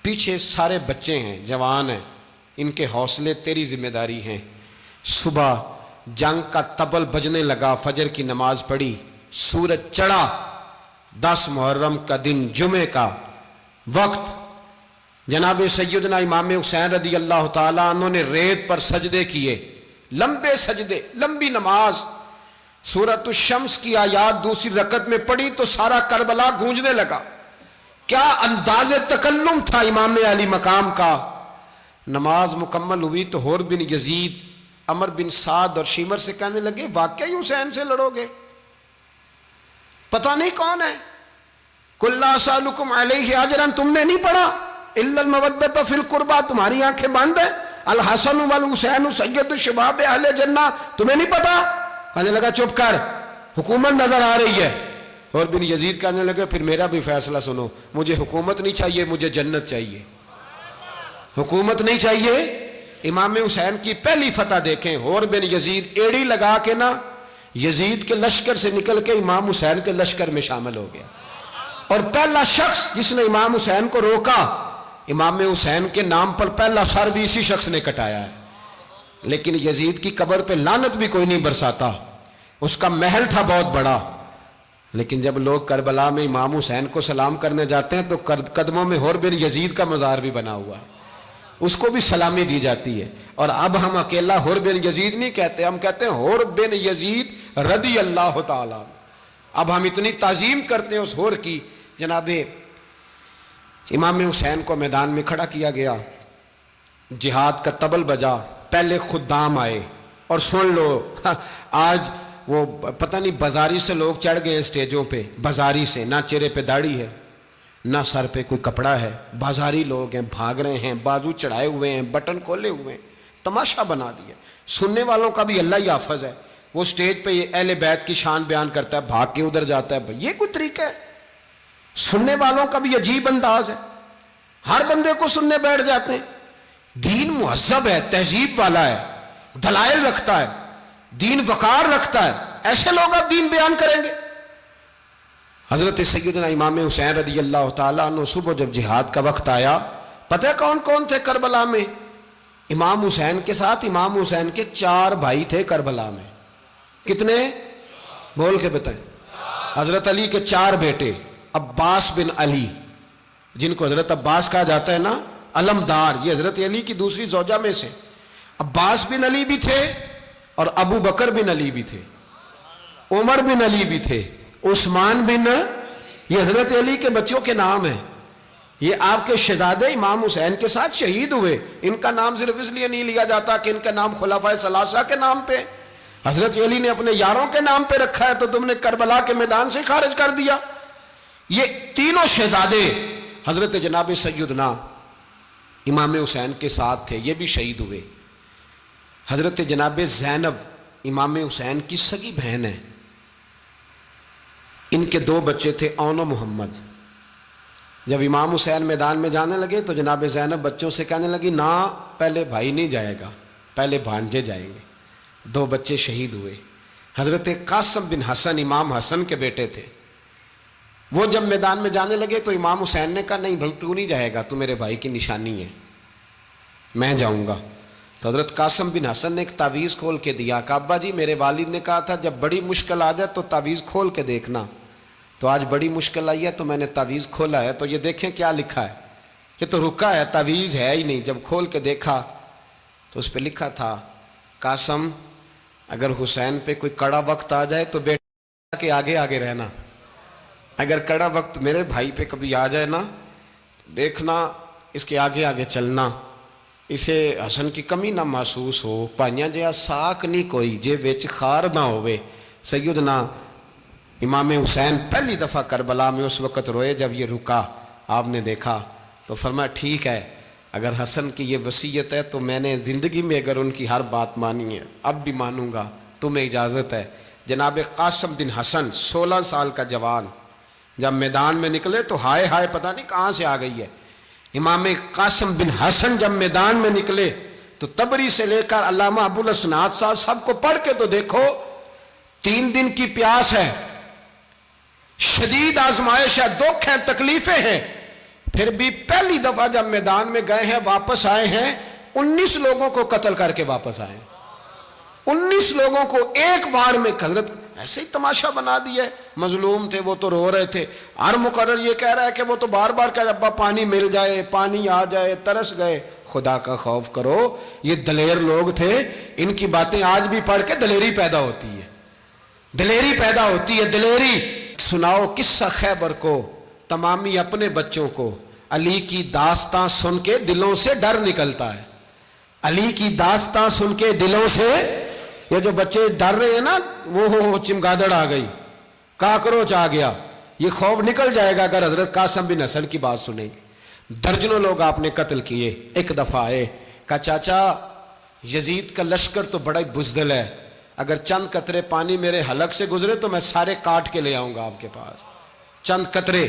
پیچھے سارے بچے ہیں، جوان ہیں، ان کے حوصلے تیری ذمہ داری ہیں۔ صبح جنگ کا طبل بجنے لگا، فجر کی نماز پڑھی، سورج چڑھا، 10 محرم کا دن، جمعے کا وقت، جناب سیدنا امام حسین رضی اللہ تعالیٰ عنہ نے ریت پر سجدے کیے، لمبے سجدے، لمبی نماز، سورۃ الشمس کی آیات دوسری رکعت میں پڑھی تو سارا کربلا گونجنے لگا۔ کیا انداز تکلم تھا امام علی مقام کا۔ نماز مکمل ہوئی تو حور بن یزید، عمر بن سعد اور شیمر سے کہنے لگے واقعی حسین سے لڑو گے؟ پتہ نہیں کون ہے۔ قُلْ لَا أَسْأَلُكُمْ عَلَيْهِ أَجْرًا، تم نے نہیں پڑھا إِلَّا الْمَوَدَّةَ فِي الْقُرْبَى، تمہاری آنکھیں بند ہیں، الحسن والحسین سید الشباب اہل جنہ، تمہیں نہیں پتا؟ کہنے لگا چپ کر، حکومت نظر آ رہی ہے۔ اور بن یزید کہنے لگے پھر میرا بھی فیصلہ سنو، مجھے حکومت نہیں چاہیے، مجھے جنت چاہیے، حکومت نہیں چاہیے۔ امام حسین کی پہلی فتح دیکھیں، اور بن یزید ایڑی لگا کے نا یزید کے لشکر سے نکل کے امام حسین کے لشکر میں شامل ہو گیا، اور پہلا شخص جس نے امام حسین کو روکا، امام حسین کے نام پر پہلا سر بھی اسی شخص نے کٹایا ہے۔ لیکن یزید کی قبر پہ لعنت بھی کوئی نہیں برساتا، اس کا محل تھا بہت بڑا، لیکن جب لوگ کربلا میں امام حسین کو سلام کرنے جاتے ہیں تو قدموں میں حور بن یزید کا مزار بھی بنا ہوا ہے، اس کو بھی سلامی دی جاتی ہے۔ اور اب ہم اکیلا حور بن یزید نہیں کہتے، ہم کہتے ہیں حور بن یزید رضی اللہ تعالیٰ۔ اب ہم اتنی تعظیم کرتے ہیں اس حور کی۔ جناب امام حسین کو میدان میں کھڑا کیا گیا، جہاد کا طبل بجا، پہلے خدام آئے، اور سن لو آج وہ پتہ نہیں بازاری سے لوگ چڑھ گئے اسٹیجوں پہ، بازاری سے، نہ چہرے پہ داڑھی ہے، نہ سر پہ کوئی کپڑا ہے، بازاری لوگ ہیں، بھاگ رہے ہیں، بازو چڑھائے ہوئے ہیں، بٹن کھولے ہوئے ہیں، تماشا بنا دیا۔ سننے والوں کا بھی اللہ ہی حافظ ہے، وہ سٹیج پہ اہل بیت کی شان بیان کرتا ہے، بھاگ کے ادھر جاتا ہے، یہ کوئی طریقہ ہے؟ سننے والوں کا بھی عجیب انداز ہے، ہر بندے کو سننے بیٹھ جاتے ہیں۔ دین مہذب ہے، تہذیب والا ہے، دلائل رکھتا ہے، دین وقار رکھتا ہے، ایسے لوگ اب دین بیان کریں گے؟ حضرت سیدنا امام حسین رضی اللہ تعالیٰ عنہ صبح جب جہاد کا وقت آیا، پتہ ہے کون کون تھے کربلا میں؟ امام حسین کے ساتھ امام حسین کے 4 بھائی تھے کربلا میں۔ کتنے؟ بول کے بتائیں۔ حضرت علی کے 4 بیٹے، عباس بن علی، جن کو حضرت عباس کہا جاتا ہے نا، علمدار، یہ حضرت علی کی دوسری زوجہ میں سے۔ عباس بن علی بھی تھے، اور ابو بکر بن علی بھی تھے، عمر بن علی بھی تھے، عثمان بن، یہ حضرت علی کے بچوں کے نام ہیں۔ یہ آپ کے شہزادے امام حسین کے ساتھ شہید ہوئے، ان کا نام صرف اس لیے نہیں لیا جاتا کہ ان کا نام خلفائے ثلاثہ کے نام پہ، حضرت علی نے اپنے یاروں کے نام پہ رکھا ہے، تو تم نے کربلا کے میدان سے خارج کر دیا۔ یہ تینوں شہزادے حضرت جناب سیدنا امام حسین کے ساتھ تھے، یہ بھی شہید ہوئے۔ حضرت جناب زینب امام حسین کی سگی بہن ہے، ان کے 2 بچے تھے، اون و محمد۔ جب امام حسین میدان میں جانے لگے تو جناب زینب بچوں سے کہنے لگی نہ، پہلے بھائی نہیں جائے گا، پہلے بھانجے جائیں گے۔ 2 بچے شہید ہوئے۔ حضرت قاسم بن حسن امام حسن کے بیٹے تھے، وہ جب میدان میں جانے لگے تو امام حسین نے کہا نہیں بھائی تو نہیں جائے گا، تو میرے بھائی کی نشانی ہے، میں جاؤں گا۔ تو حضرت قاسم بن حسن نے ایک تعویذ کھول کے دیا کہ ابا جی میرے والد نے کہا تھا جب بڑی مشکل آ جائے تو تعویذ کھول کے دیکھنا، تو آج بڑی مشکل آئی ہے تو میں نے تعویذ کھولا ہے، تو یہ دیکھیں کیا لکھا ہے، یہ تو رکا ہے، تعویذ ہے ہی نہیں۔ جب کھول کے دیکھا تو اس پہ لکھا تھا قاسم اگر حسین پہ کوئی کڑا وقت آ جائے تو بیٹا کے آگے آگے رہنا، اگر کڑا وقت میرے بھائی پہ کبھی آ جائے نا دیکھنا اس کے آگے آگے چلنا، اسے حسن کی کمی نہ محسوس ہو، پائیاں جہا ساک نہیں کوئی جے وچ خار نہ ہوئے۔ سیدنا امام حسین پہلی دفعہ کربلا میں اس وقت روئے جب یہ رکا، آپ نے دیکھا تو فرمایا ٹھیک ہے، اگر حسن کی یہ وصیت ہے تو میں نے زندگی میں اگر ان کی ہر بات مانی ہے اب بھی مانوں گا، تمہیں اجازت ہے۔ جناب قاسم بن حسن 16 سال کا جوان جب میدان میں نکلے تو ہائے ہائے پتہ نہیں کہاں سے آ گئی ہے۔ امام قاسم بن حسن جب میدان میں نکلے تو تبری سے لے کر علامہ ابو الاسناد صاحب سب کو پڑھ کے تو دیکھو، 3 دن کی پیاس ہے، شدید آزمائش ہے، دکھ ہیں، تکلیفیں ہیں، پھر بھی پہلی دفعہ جب میدان میں گئے ہیں واپس آئے ہیں 19 لوگوں کو قتل کر کے واپس آئے ہیں۔ 19 لوگوں کو ایک بار میں حضرت ایسے ہی تماشا بنا دیا ہے۔ مظلوم تھے وہ تو رو رہے تھے، ہر مقرر یہ کہہ رہا ہے کہ وہ تو بار بار کہہ ابا پانی مل جائے، پانی آ جائے، ترس گئے۔ خدا کا خوف کرو، یہ دلیر لوگ تھے، ان کی باتیں آج بھی پڑھ کے دلیری پیدا ہوتی ہے، دلیری پیدا ہوتی ہے، دلیری۔ سناؤ قصہ خیبر کو، تمامی اپنے بچوں کو علی کی داستان سن کے دلوں سے ڈر نکلتا ہے، علی کی داستان سن کے دلوں سے۔ یہ جو بچے ڈر رہے ہیں نا، وہ چمگادڑ آ گئی، کاکروچ آ گیا، یہ خوف نکل جائے گا اگر حضرت قاسم بن حسن کی بات سنیں گے۔ درجنوں لوگ آپ نے قتل کیے۔ ایک دفعہ آئے، کہا چاچا یزید کا لشکر تو بڑا ہی بزدل ہے، اگر چند قطرے پانی میرے حلق سے گزرے تو میں سارے کاٹ کے لے آؤں گا آپ کے پاس، چند قطرے۔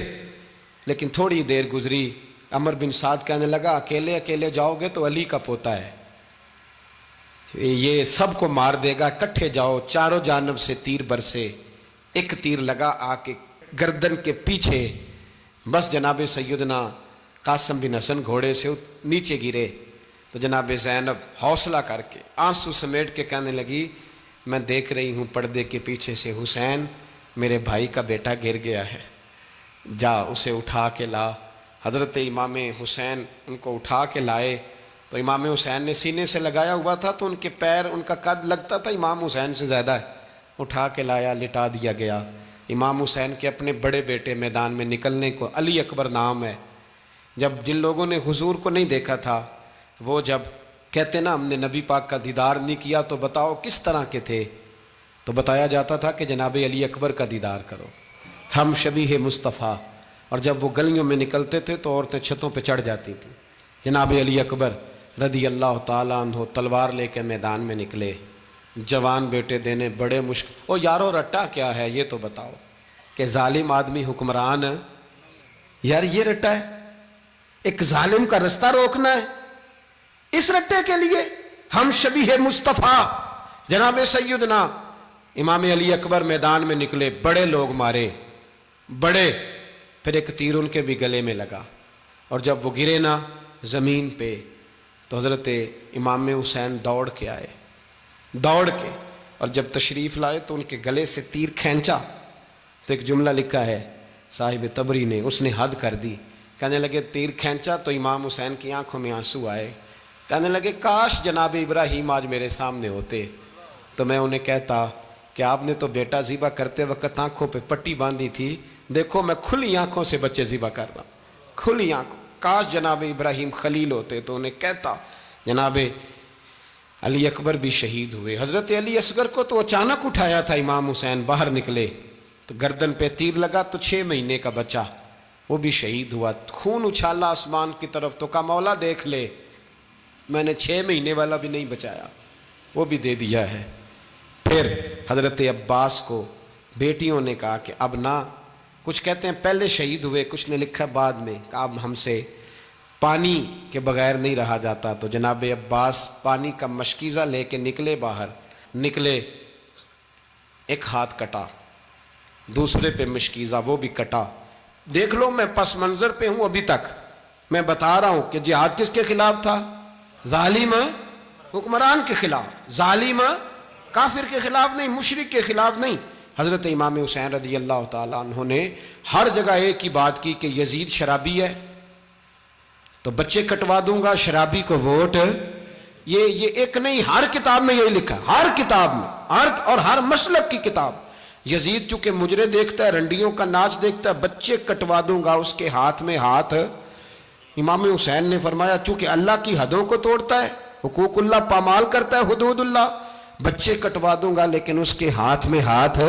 لیکن تھوڑی دیر گزری، عمر بن سعد کہنے لگا اکیلے اکیلے جاؤ گے تو علی کا پوتا ہے، یہ سب کو مار دے گا، اکٹھے جاؤ۔ چاروں جانب سے تیر برسے، ایک تیر لگا آ کے گردن کے پیچھے، بس جناب سیدنا قاسم بن حسن گھوڑے سے نیچے گرے تو جناب زینب حوصلہ کر کے آنسو سمیٹ کے کہنے لگی میں دیکھ رہی ہوں پردے کے پیچھے سے حسین میرے بھائی کا بیٹا گر گیا ہے، جا اسے اٹھا کے لا۔ حضرت امام حسین ان کو اٹھا کے لائے تو امام حسین نے سینے سے لگایا ہوا تھا تو ان کے پیر، ان کا قد لگتا تھا امام حسین سے زیادہ ہے، اٹھا کے لایا، لٹا دیا گیا۔ امام حسین کے اپنے بڑے بیٹے میدان میں نکلنے کو، علی اکبر نام ہے، جب جن لوگوں نے حضور کو نہیں دیکھا تھا وہ جب کہتے نا ہم نے نبی پاک کا دیدار نہیں کیا تو بتاؤ کس طرح کے تھے، تو بتایا جاتا تھا کہ جناب علی اکبر کا دیدار کرو، ہم شبیہ مصطفیٰ۔ اور جب وہ گلیوں میں نکلتے تھے تو عورتیں چھتوں پہ چڑھ جاتی تھیں۔ جناب علی اکبر رضی اللہ تعالیٰ عنہ تلوار لے کے میدان میں نکلے، جوان بیٹے دینے بڑے مشکل۔ او یارو رٹا کیا ہے یہ تو بتاؤ، کہ ظالم آدمی حکمران، یار یہ رٹا ہے، ایک ظالم کا رستہ روکنا ہے، اس رٹے کے لیے ہم شبیہ مصطفیٰ۔ جناب سیدنا امام علی اکبر میدان میں نکلے، بڑے لوگ مارے، بڑے، پھر ایک تیر ان کے بھی گلے میں لگا، اور جب وہ گرے نا زمین پہ تو حضرت امام حسین دوڑ کے آئے، دوڑ کے، اور جب تشریف لائے تو ان کے گلے سے تیر کھینچا تو ایک جملہ لکھا ہے صاحب تبری نے، اس نے حد کر دی، کہنے لگے تیر کھینچا تو امام حسین کی آنکھوں میں آنسو آئے، کہنے لگے کاش جناب ابراہیم آج میرے سامنے ہوتے تو میں انہیں کہتا کہ آپ نے تو بیٹا ذبح کرتے وقت آنکھوں پہ پٹی باندھی تھی، دیکھو میں کھلی آنکھوں سے بچے ذبح کر رہا ہوں، کھلی آنکھوں، کاش جناب ابراہیم خلیل ہوتے تو انہیں کہتا۔ جناب علی اکبر بھی شہید ہوئے۔ حضرت علی اصغر کو تو اچانک اٹھایا تھا امام حسین، باہر نکلے تو گردن پہ تیر لگا تو 6 مہینے کا بچہ وہ بھی شہید ہوا، خون اچھالا آسمان کی طرف تو کہا مولا دیکھ لے میں نے 6 مہینے والا بھی نہیں بچایا، وہ بھی دے دیا ہے۔ پھر حضرت عباس کو بیٹیوں نے کہا کہ اب نہ، کچھ کہتے ہیں پہلے شہید ہوئے، کچھ نے لکھا بعد میں، کہ اب ہم سے پانی کے بغیر نہیں رہا جاتا، تو جناب عباس پانی کا مشکیزہ لے کے نکلے، باہر نکلے، ایک ہاتھ کٹا، دوسرے پہ مشکیزہ وہ بھی کٹا۔ دیکھ لو میں پس منظر پہ ہوں ابھی تک، میں بتا رہا ہوں کہ جہاد کس کے خلاف تھا؟ ظالم حکمران کے خلاف، ظالم کافر کے خلاف نہیں، مشرک کے خلاف نہیں۔ حضرت امام حسین رضی اللہ تعالیٰ عنہ نے ہر جگہ ایک ہی بات کی کہ یزید شرابی ہے تو بچے کٹوا دوں گا، شرابی کو ووٹ۔ یہ ایک نہیں، ہر کتاب میں یہی لکھا، ہر کتاب میں، اور ہر مسلک کی کتاب۔ یزید چونکہ مجرے دیکھتا ہے، رنڈیوں کا ناچ دیکھتا ہے، بچے کٹوا دوں گا، اس کے ہاتھ میں ہاتھ۔ امام حسین نے فرمایا چونکہ اللہ کی حدوں کو توڑتا ہے، حقوق اللہ پامال کرتا ہے، حدود اللہ، بچے کٹوا دوں گا لیکن اس کے ہاتھ میں ہاتھ۔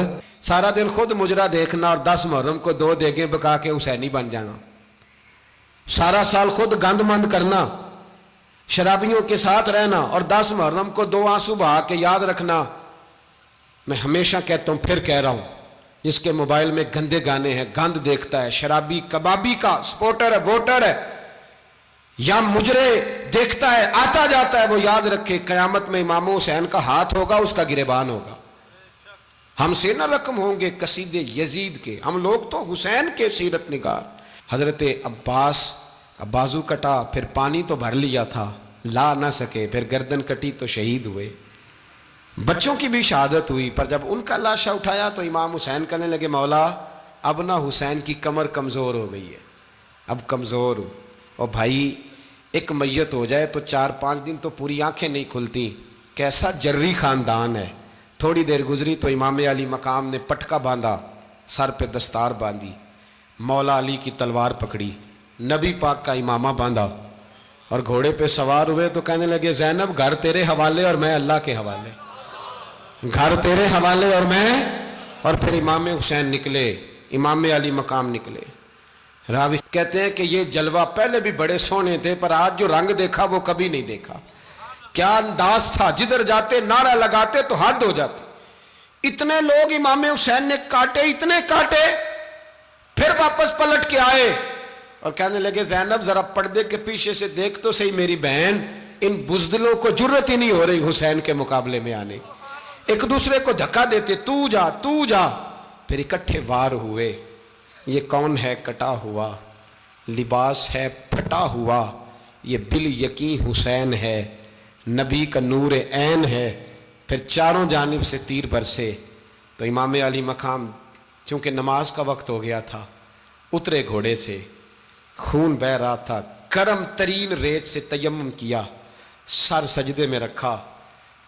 سارا دن خود مجرا دیکھنا اور 10 محرم کو 2 دیگیں پکا کے حسینی بن جانا، سارا سال خود گند مند کرنا، شرابیوں کے ساتھ رہنا، اور 10 محرم کو 2 آنسو بہا کے یاد رکھنا۔ میں ہمیشہ کہتا ہوں، پھر کہہ رہا ہوں، جس کے موبائل میں گندے گانے ہیں، گند دیکھتا ہے، شرابی کبابی کا سپورٹر ہے، ووٹر ہے، یا مجرے دیکھتا ہے آتا جاتا ہے، وہ یاد رکھے قیامت میں امام حسین کا ہاتھ ہوگا، اس کا گریبان ہوگا۔ ہم سے نہ رقم ہوں گے قصیدے یزید کے، ہم لوگ تو حسین کے سیرت نگار۔ حضرت عباس کا بازو کٹا، پھر پانی تو بھر لیا تھا، لا نہ سکے، پھر گردن کٹی تو شہید ہوئے۔ بچوں کی بھی شہادت ہوئی، پر جب ان کا لاشا اٹھایا تو امام حسین کہنے لگے مولا اب نہ حسین کی کمر کمزور ہو گئی ہے، اب کمزور ہو۔ اور بھائی ایک میت ہو جائے تو 4-5 دن تو پوری آنکھیں نہیں کھلتی، کیسا جری خاندان ہے۔ تھوڑی دیر گزری تو امام علی مقام نے پٹکا باندھا، سر پہ دستار باندھی، مولا علی کی تلوار پکڑی، نبی پاک کا امامہ باندھا اور گھوڑے پہ سوار ہوئے تو کہنے لگے زینب گھر تیرے حوالے اور میں اللہ کے حوالے، گھر تیرے حوالے اور میں۔ اور پھر امام حسین نکلے، امام علی مقام نکلے۔ راوی کہتے ہیں کہ یہ جلوہ پہلے بھی بڑے سونے تھے، پر آج جو رنگ دیکھا وہ کبھی نہیں دیکھا۔ کیا انداز تھا، جدھر جاتے نعرہ لگاتے تو حد ہو جاتے۔ اتنے لوگ امام حسین نے کاٹے، اتنے کاٹے، پھر واپس پلٹ کے آئے اور کہنے لگے زینب ذرا پردے کے پیچھے سے دیکھ تو صحیح میری بہن، ان بزدلوں کو جرت ہی نہیں ہو رہی حسین کے مقابلے میں آنے، ایک دوسرے کو دھکا دیتے، تو جا تو جا۔ پھر اکٹھے وار ہوئے۔ یہ کون ہے کٹا ہوا، لباس ہے پھٹا ہوا، یہ بال یقین حسین ہے، نبی کا نور عین ہے۔ پھر چاروں جانب سے تیر برسے تو امام علی مقام چونکہ نماز کا وقت ہو گیا تھا، اترے گھوڑے سے، خون بہ رہا تھا، گرم ترین ریت سے تیمم کیا، سر سجدے میں رکھا،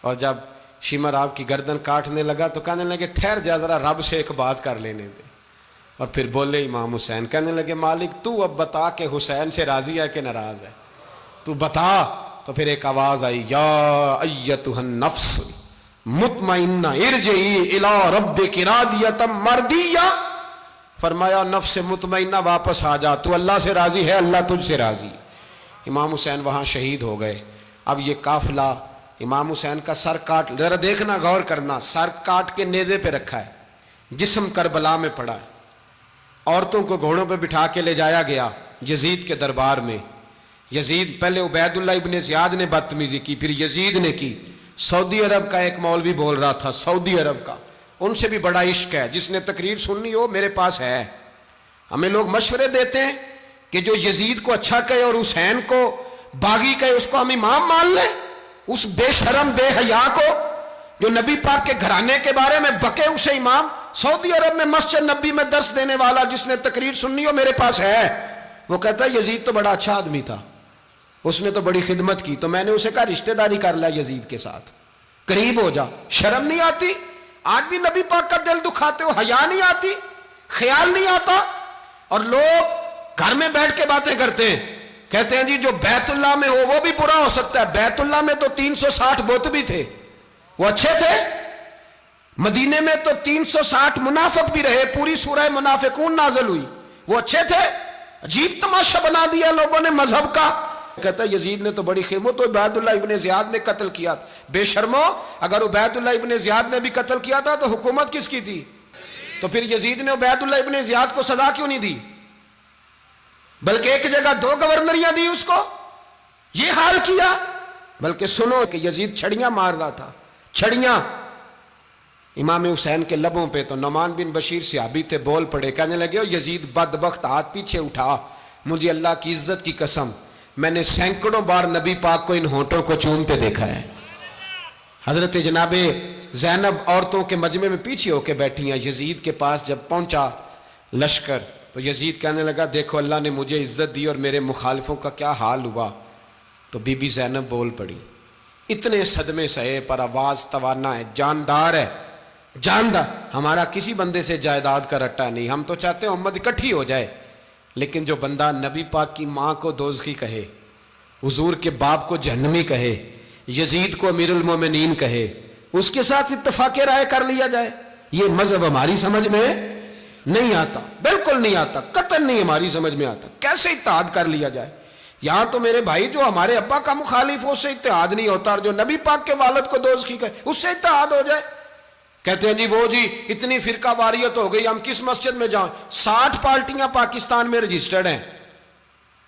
اور جب شمر آپ کی گردن کاٹنے لگا تو کہنے لگے ٹھہر جا ذرا رب سے ایک بات کر لینے دے۔ اور پھر بولے امام حسین، کہنے لگے مالک تو اب بتا کہ حسین سے راضی ہے کہ ناراض ہے، تو بتا۔ تو پھر ایک آواز آئی، یا ایتھا النفس مطمئنہ ارجعی الی ربک راضیۃ مرضیہ، فرمایا نفس مطمئنہ واپس آ جا، تو اللہ سے راضی ہے، اللہ تجھ سے راضی۔ امام حسین وہاں شہید ہو گئے۔ اب یہ قافلہ امام حسین کا سر کاٹ، ذرا دیکھنا غور کرنا، سر کاٹ کے نیزے پہ رکھا ہے، جسم کربلا میں پڑا ہے، عورتوں کو گھوڑوں پہ بٹھا کے لے جایا گیا یزید کے دربار میں۔ یزید پہلے عبید اللہ ابن زیاد نے بدتمیزی کی، پھر یزید نے کی۔ سعودی عرب کا ایک مولوی بول رہا تھا، سعودی عرب کا، ان سے بھی بڑا عشق ہے، جس نے تقریر سننی ہو میرے پاس ہے۔ ہمیں لوگ مشورے دیتے ہیں کہ جو یزید کو اچھا کہے اور حسین کو باغی کہے اس کو ہم امام مان لیں، اس بے شرم بے حیا کو جو نبی پاک کے گھرانے کے بارے میں بکے اسے امام۔ سعودی عرب میں مسجد نبی میں درس دینے والا جس نے تقریر سننی ہو میرے پاس ہے، وہ کہتا ہے یزید تو بڑا اچھا آدمی تھا، اس نے تو بڑی خدمت کی، تو میں نے اسے کہا رشتہ داری کر لیا یزید کے ساتھ، قریب ہو جا۔ شرم نہیں آتی؟ آج بھی نبی پاک کا دل دکھاتے ہو، حیا نہیں آتی، خیال نہیں آتا؟ اور لوگ گھر میں بیٹھ کے باتیں کرتے ہیں، کہتے ہیں جی جو بیت اللہ میں ہو وہ بھی برا ہو سکتا ہے۔ بیت اللہ میں تو 360 بت بھی تھے، وہ اچھے تھے۔ مدینے میں تو 360 منافق بھی رہے، پوری سورہ منافقون نازل ہوئی، وہ اچھے تھے۔ عجیب تماشا بنا دیا لوگوں نے مذہب کا۔ کہتا ہے یزید نے تو بڑی خدمت، تو عبید اللہ ابن زیاد نے قتل کیا۔ بے شرمو، اگر عبید اللہ ابن زیاد نے بھی قتل کیا تھا تو حکومت کس کی تھی؟ تو پھر یزید نے عبید اللہ ابن زیاد کو سزا کیوں نہیں دی، بلکہ ایک جگہ 2 گورنریاں دی اس کو؟ یہ حال کیا۔ بلکہ سنو کہ یزید چھڑیاں مار رہا تھا، چھڑیاں امام حسین کے لبوں پہ۔ تو نعمان بن بشیر صحابی تھے، بول پڑے، کہنے لگے او یزید بدبخت، ہاتھ پیچھے اٹھا، مجھے اللہ کی عزت کی قسم میں نے سینکڑوں بار نبی پاک کو ان ہونٹوں کو چومتے دیکھا ہے۔ حضرت جناب زینب عورتوں کے مجمع میں پیچھے ہو کے بیٹھی ہیں۔ یزید کے پاس جب پہنچا لشکر تو یزید کہنے لگا دیکھو اللہ نے مجھے عزت دی اور میرے مخالفوں کا کیا حال ہوا۔ تو بی بی زینب بول پڑی، اتنے صدمے سہے پر آواز توانا ہے، جاندار ہے، جاندار۔ ہمارا کسی بندے سے جائیداد کا رٹا نہیں، ہم تو چاہتے ہیں امت اکٹھی ہو جائے، لیکن جو بندہ نبی پاک کی ماں کو دوزخی کہے، حضور کے باپ کو جہنمی کہے، یزید کو امیر المومنین کہے، اس کے ساتھ اتفاق رائے کر لیا جائے، یہ مذہب ہماری سمجھ میں نہیں آتا، بالکل نہیں آتا، قطعاً نہیں ہماری سمجھ میں آتا۔ کیسے اتحاد کر لیا جائے؟ یہاں تو میرے بھائی جو ہمارے ابا کا مخالف ہو اس سے اتحاد نہیں ہوتا، اور جو نبی پاک کے والد کو دوزخی کہے اس سے اتحاد ہو جائے۔ کہتے ہیں جی وہ جی اتنی فرقہ واریت ہو گئی، ہم کس مسجد میں جائیں؟ 60 پارٹیاں پاکستان میں رجسٹرڈ ہیں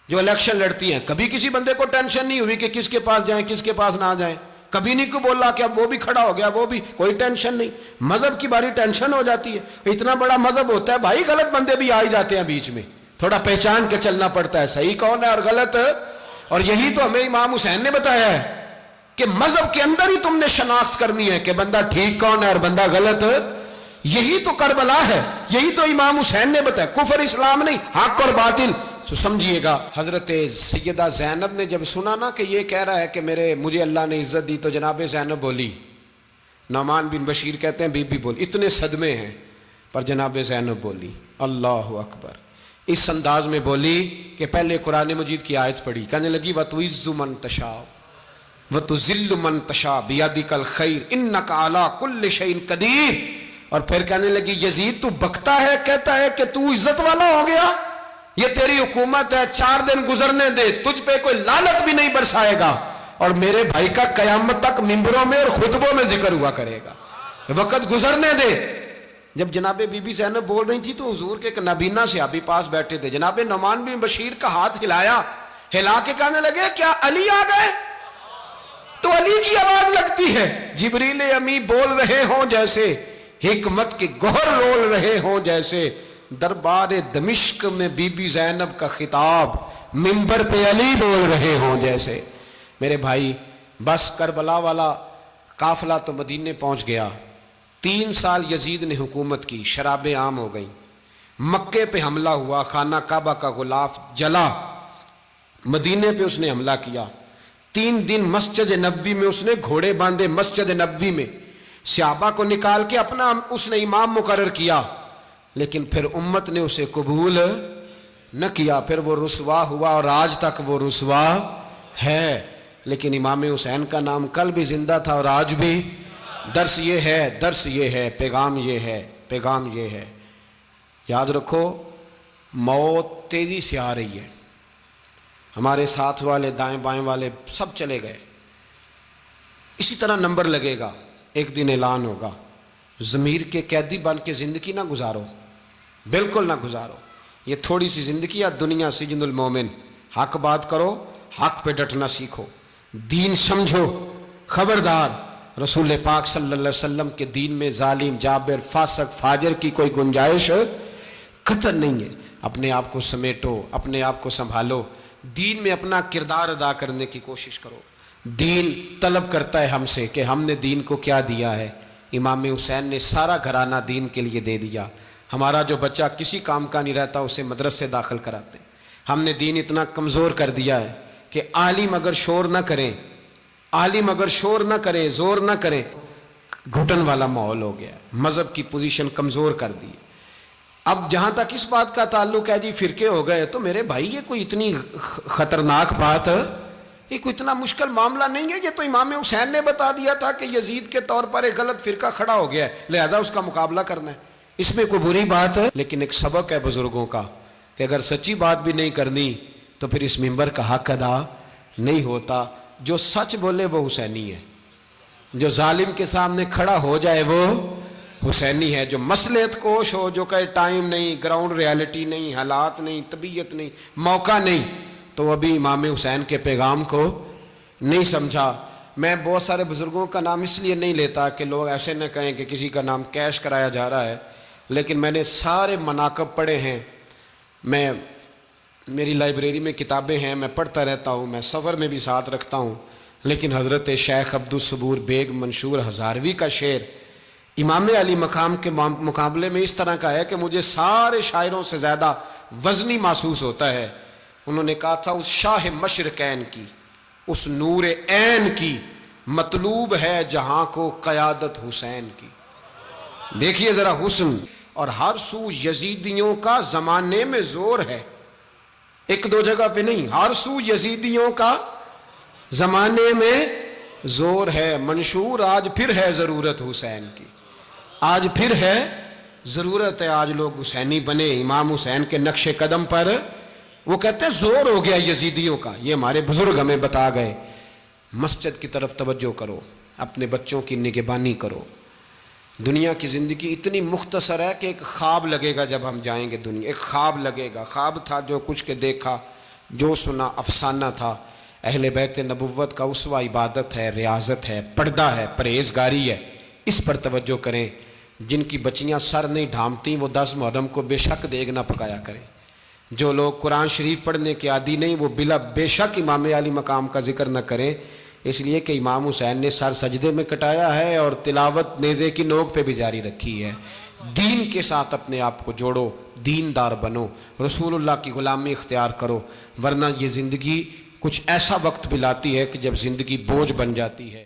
جو الیکشن لڑتی ہیں، کبھی کسی بندے کو ٹینشن نہیں ہوئی کہ کس کے پاس جائیں کس کے پاس نہ جائیں۔ کبھی نہیں کو بولا کہ اب وہ بھی کھڑا ہو گیا, وہ بھی, کوئی ٹینشن نہیں. مذہب کی باری ٹینشن ہو جاتی ہے. اتنا بڑا مذہب ہوتا ہے بھائی, غلط بندے بھی آ ہی جاتے ہیں بیچ میں, تھوڑا پہچان کے چلنا پڑتا ہے صحیح کون ہے اور غلط. اور یہی تو ہمیں امام حسین نے بتایا ہے کہ مذہب کے اندر ہی تم نے شناخت کرنی ہے کہ بندہ ٹھیک کون ہے اور بندہ غلط. یہی تو کربلا ہے, یہی تو امام حسین نے بتایا, کفر اسلام نہیں, حق اور باطل. تو سمجھیے گا, حضرت سیدہ زینب نے جب سنا نا کہ یہ کہہ رہا ہے کہ مجھے اللہ نے عزت دی, تو جناب زینب بولی, نعمان بن بشیر کہتے ہیں بی بی بولی, اتنے صدمے ہیں پر جناب زینب بولی اللہ اکبر, اس انداز میں بولی کہ پہلے قرآن مجید کی آیت پڑھی, کہنے لگی وَتُعِزُّ مَن تَشَاءُ وَتُذِلُّ مَن تَشَاءُ بِيَدِكَ الْخَيْرُ إِنَّكَ عَلَىٰ كُلِّ شَيْءٍ قَدِيرٌ. اور پھر کہنے لگی یزید تو بکتا ہے, کہتا ہے کہ تو عزت والا ہو گیا, یہ تیری حکومت ہے, 4 دن گزرنے دے, تجھ پہ کوئی لعنت بھی نہیں برسائے گا, اور میرے بھائی کا قیامت تک ممبروں میں اور خطبوں میں ذکر ہوا کرے گا, وقت گزرنے دے. جب جناب بی بی زینب بول رہی تھی تو حضور کے ایک نابینا صحابی پاس بیٹھے تھے, جناب نعمان بن بشیر کا ہاتھ ہلایا, ہلا کے کہنے لگے کیا علی آ گئے؟ تو علی کی آواز لگتی ہے, جبریل امی بول رہے ہوں جیسے, حکمت کے گوہر رول رہے ہوں جیسے, دربار دمشق میں بی بی زینب کا خطاب, منبر پہ علی بول رہے ہوں جیسے. میرے بھائی بس کربلا والا قافلہ تو مدینے پہنچ گیا, 3 سال یزید نے حکومت کی, شرابیں عام ہو گئیں, مکے پہ حملہ ہوا, خانہ کعبہ کا غلاف جلا, مدینے پہ اس نے حملہ کیا, 3 دن مسجد نبوی میں اس نے گھوڑے باندھے, مسجد نبوی میں صحابہ کو نکال کے اپنا اس نے امام مقرر کیا, لیکن پھر امت نے اسے قبول نہ کیا, پھر وہ رسوا ہوا اور آج تک وہ رسوا ہے. لیکن امام حسین کا نام کل بھی زندہ تھا اور آج بھی. درس یہ ہے, پیغام یہ ہے, یاد رکھو موت تیزی سے آ رہی ہے. ہمارے ساتھ والے دائیں بائیں والے سب چلے گئے, اسی طرح نمبر لگے گا, ایک دن اعلان ہوگا. ضمیر کے قیدی بن کے زندگی نہ گزارو, بالکل نہ گزارو. یہ تھوڑی سی زندگی ہے, دنیا سجن المومن. حق بات کرو, حق پہ ڈٹنا سیکھو, دین سمجھو. خبردار, رسول پاک صلی اللہ علیہ وسلم کے دین میں ظالم, جابر, فاسق, فاجر کی کوئی گنجائش قطع نہیں ہے. اپنے آپ کو سمیٹو, اپنے آپ کو سنبھالو, دین میں اپنا کردار ادا کرنے کی کوشش کرو. دین طلب کرتا ہے ہم سے کہ ہم نے دین کو کیا دیا ہے. امام حسین نے سارا گھرانہ دین کے لیے دے دیا. ہمارا جو بچہ کسی کام کا نہیں رہتا اسے مدرسے داخل کراتے. ہم نے دین اتنا کمزور کر دیا ہے کہ عالم اگر شور نہ کریں, زور نہ کریں, گھٹن والا ماحول ہو گیا. مذہب کی پوزیشن کمزور کر دی. اب جہاں تک اس بات کا تعلق ہے جی فرقے ہو گئے, تو میرے بھائی یہ کوئی اتنی خطرناک بات ہے, یہ کوئی اتنا مشکل معاملہ نہیں ہے. یہ تو امام حسین نے بتا دیا تھا کہ یزید کے طور پر ایک غلط فرقہ کھڑا ہو گیا ہے, لہذا اس کا مقابلہ کرنا ہے. اس میں کوئی بری بات ہے, لیکن ایک سبق ہے بزرگوں کا کہ اگر سچی بات بھی نہیں کرنی تو پھر اس منبر کا حق ادا نہیں ہوتا. جو سچ بولے وہ حسینی ہے, جو ظالم کے سامنے کھڑا ہو جائے وہ حسینی ہے. جو مصلحت کوش ہو, جو کہے ٹائم نہیں, گراؤنڈ ریالٹی نہیں, حالات نہیں, طبیعت نہیں, موقع نہیں, تو ابھی امام حسین کے پیغام کو نہیں سمجھا. میں بہت سارے بزرگوں کا نام اس لیے نہیں لیتا کہ لوگ ایسے نہ کہیں کہ کسی کا نام کیش کرایا جا رہا ہے, لیکن میں نے سارے مناقب پڑھے ہیں. میری لائبریری میں کتابیں ہیں, میں پڑھتا رہتا ہوں, میں سفر میں بھی ساتھ رکھتا ہوں. لیکن حضرت شیخ عبدالصبور بیگ منشور ہزاروی کا شعر امام علی مقام کے مقابلے میں اس طرح کا ہے کہ مجھے سارے شاعروں سے زیادہ وزنی محسوس ہوتا ہے. انہوں نے کہا تھا اس شاہ مشرقین کی, اس نور عین کی, مطلوب ہے جہاں کو قیادت حسین کی. دیکھیے ذرا حسن. اور ہر سو یزیدیوں کا زمانے میں زور ہے, ایک دو جگہ پہ نہیں, ہر سو یزیدیوں کا زمانے میں زور ہے. منشور آج پھر ہے ضرورت حسین کی, آج پھر ہے ضرورت ہے, آج لوگ حسینی بنے امام حسین کے نقش قدم پر. وہ کہتے ہیں زور ہو گیا یزیدیوں کا, یہ ہمارے بزرگ ہمیں بتا گئے. مسجد کی طرف توجہ کرو, اپنے بچوں کی نگہبانی کرو. دنیا کی زندگی اتنی مختصر ہے کہ ایک خواب لگے گا جب ہم جائیں گے دنیا, ایک خواب لگے گا. خواب تھا جو کچھ کے دیکھا, جو سنا افسانہ تھا. اہل بیت نبوت کا اسوہ عبادت ہے، ریاضت ہے، پردہ ہے، پرہیزگاری ہے، اس پر توجہ کریں۔ جن کی بچیاں سر نہیں ڈھانپتیں وہ 10 محرم کو بے شک دیگ نہ پکایا کریں۔ جو لوگ قرآن شریف پڑھنے کے عادی نہیں وہ بے شک امام علی مقام کا ذکر نہ کریں، اس لیے کہ امام حسین نے سر سجدے میں کٹایا ہے اور تلاوت نیزے کی نوک پہ بھی جاری رکھی ہے۔ دین کے ساتھ اپنے آپ کو جوڑو، دیندار بنو، رسول اللہ کی غلامی اختیار کرو، ورنہ یہ زندگی کچھ ایسا وقت بھی لاتی ہے کہ جب زندگی بوجھ بن جاتی ہے۔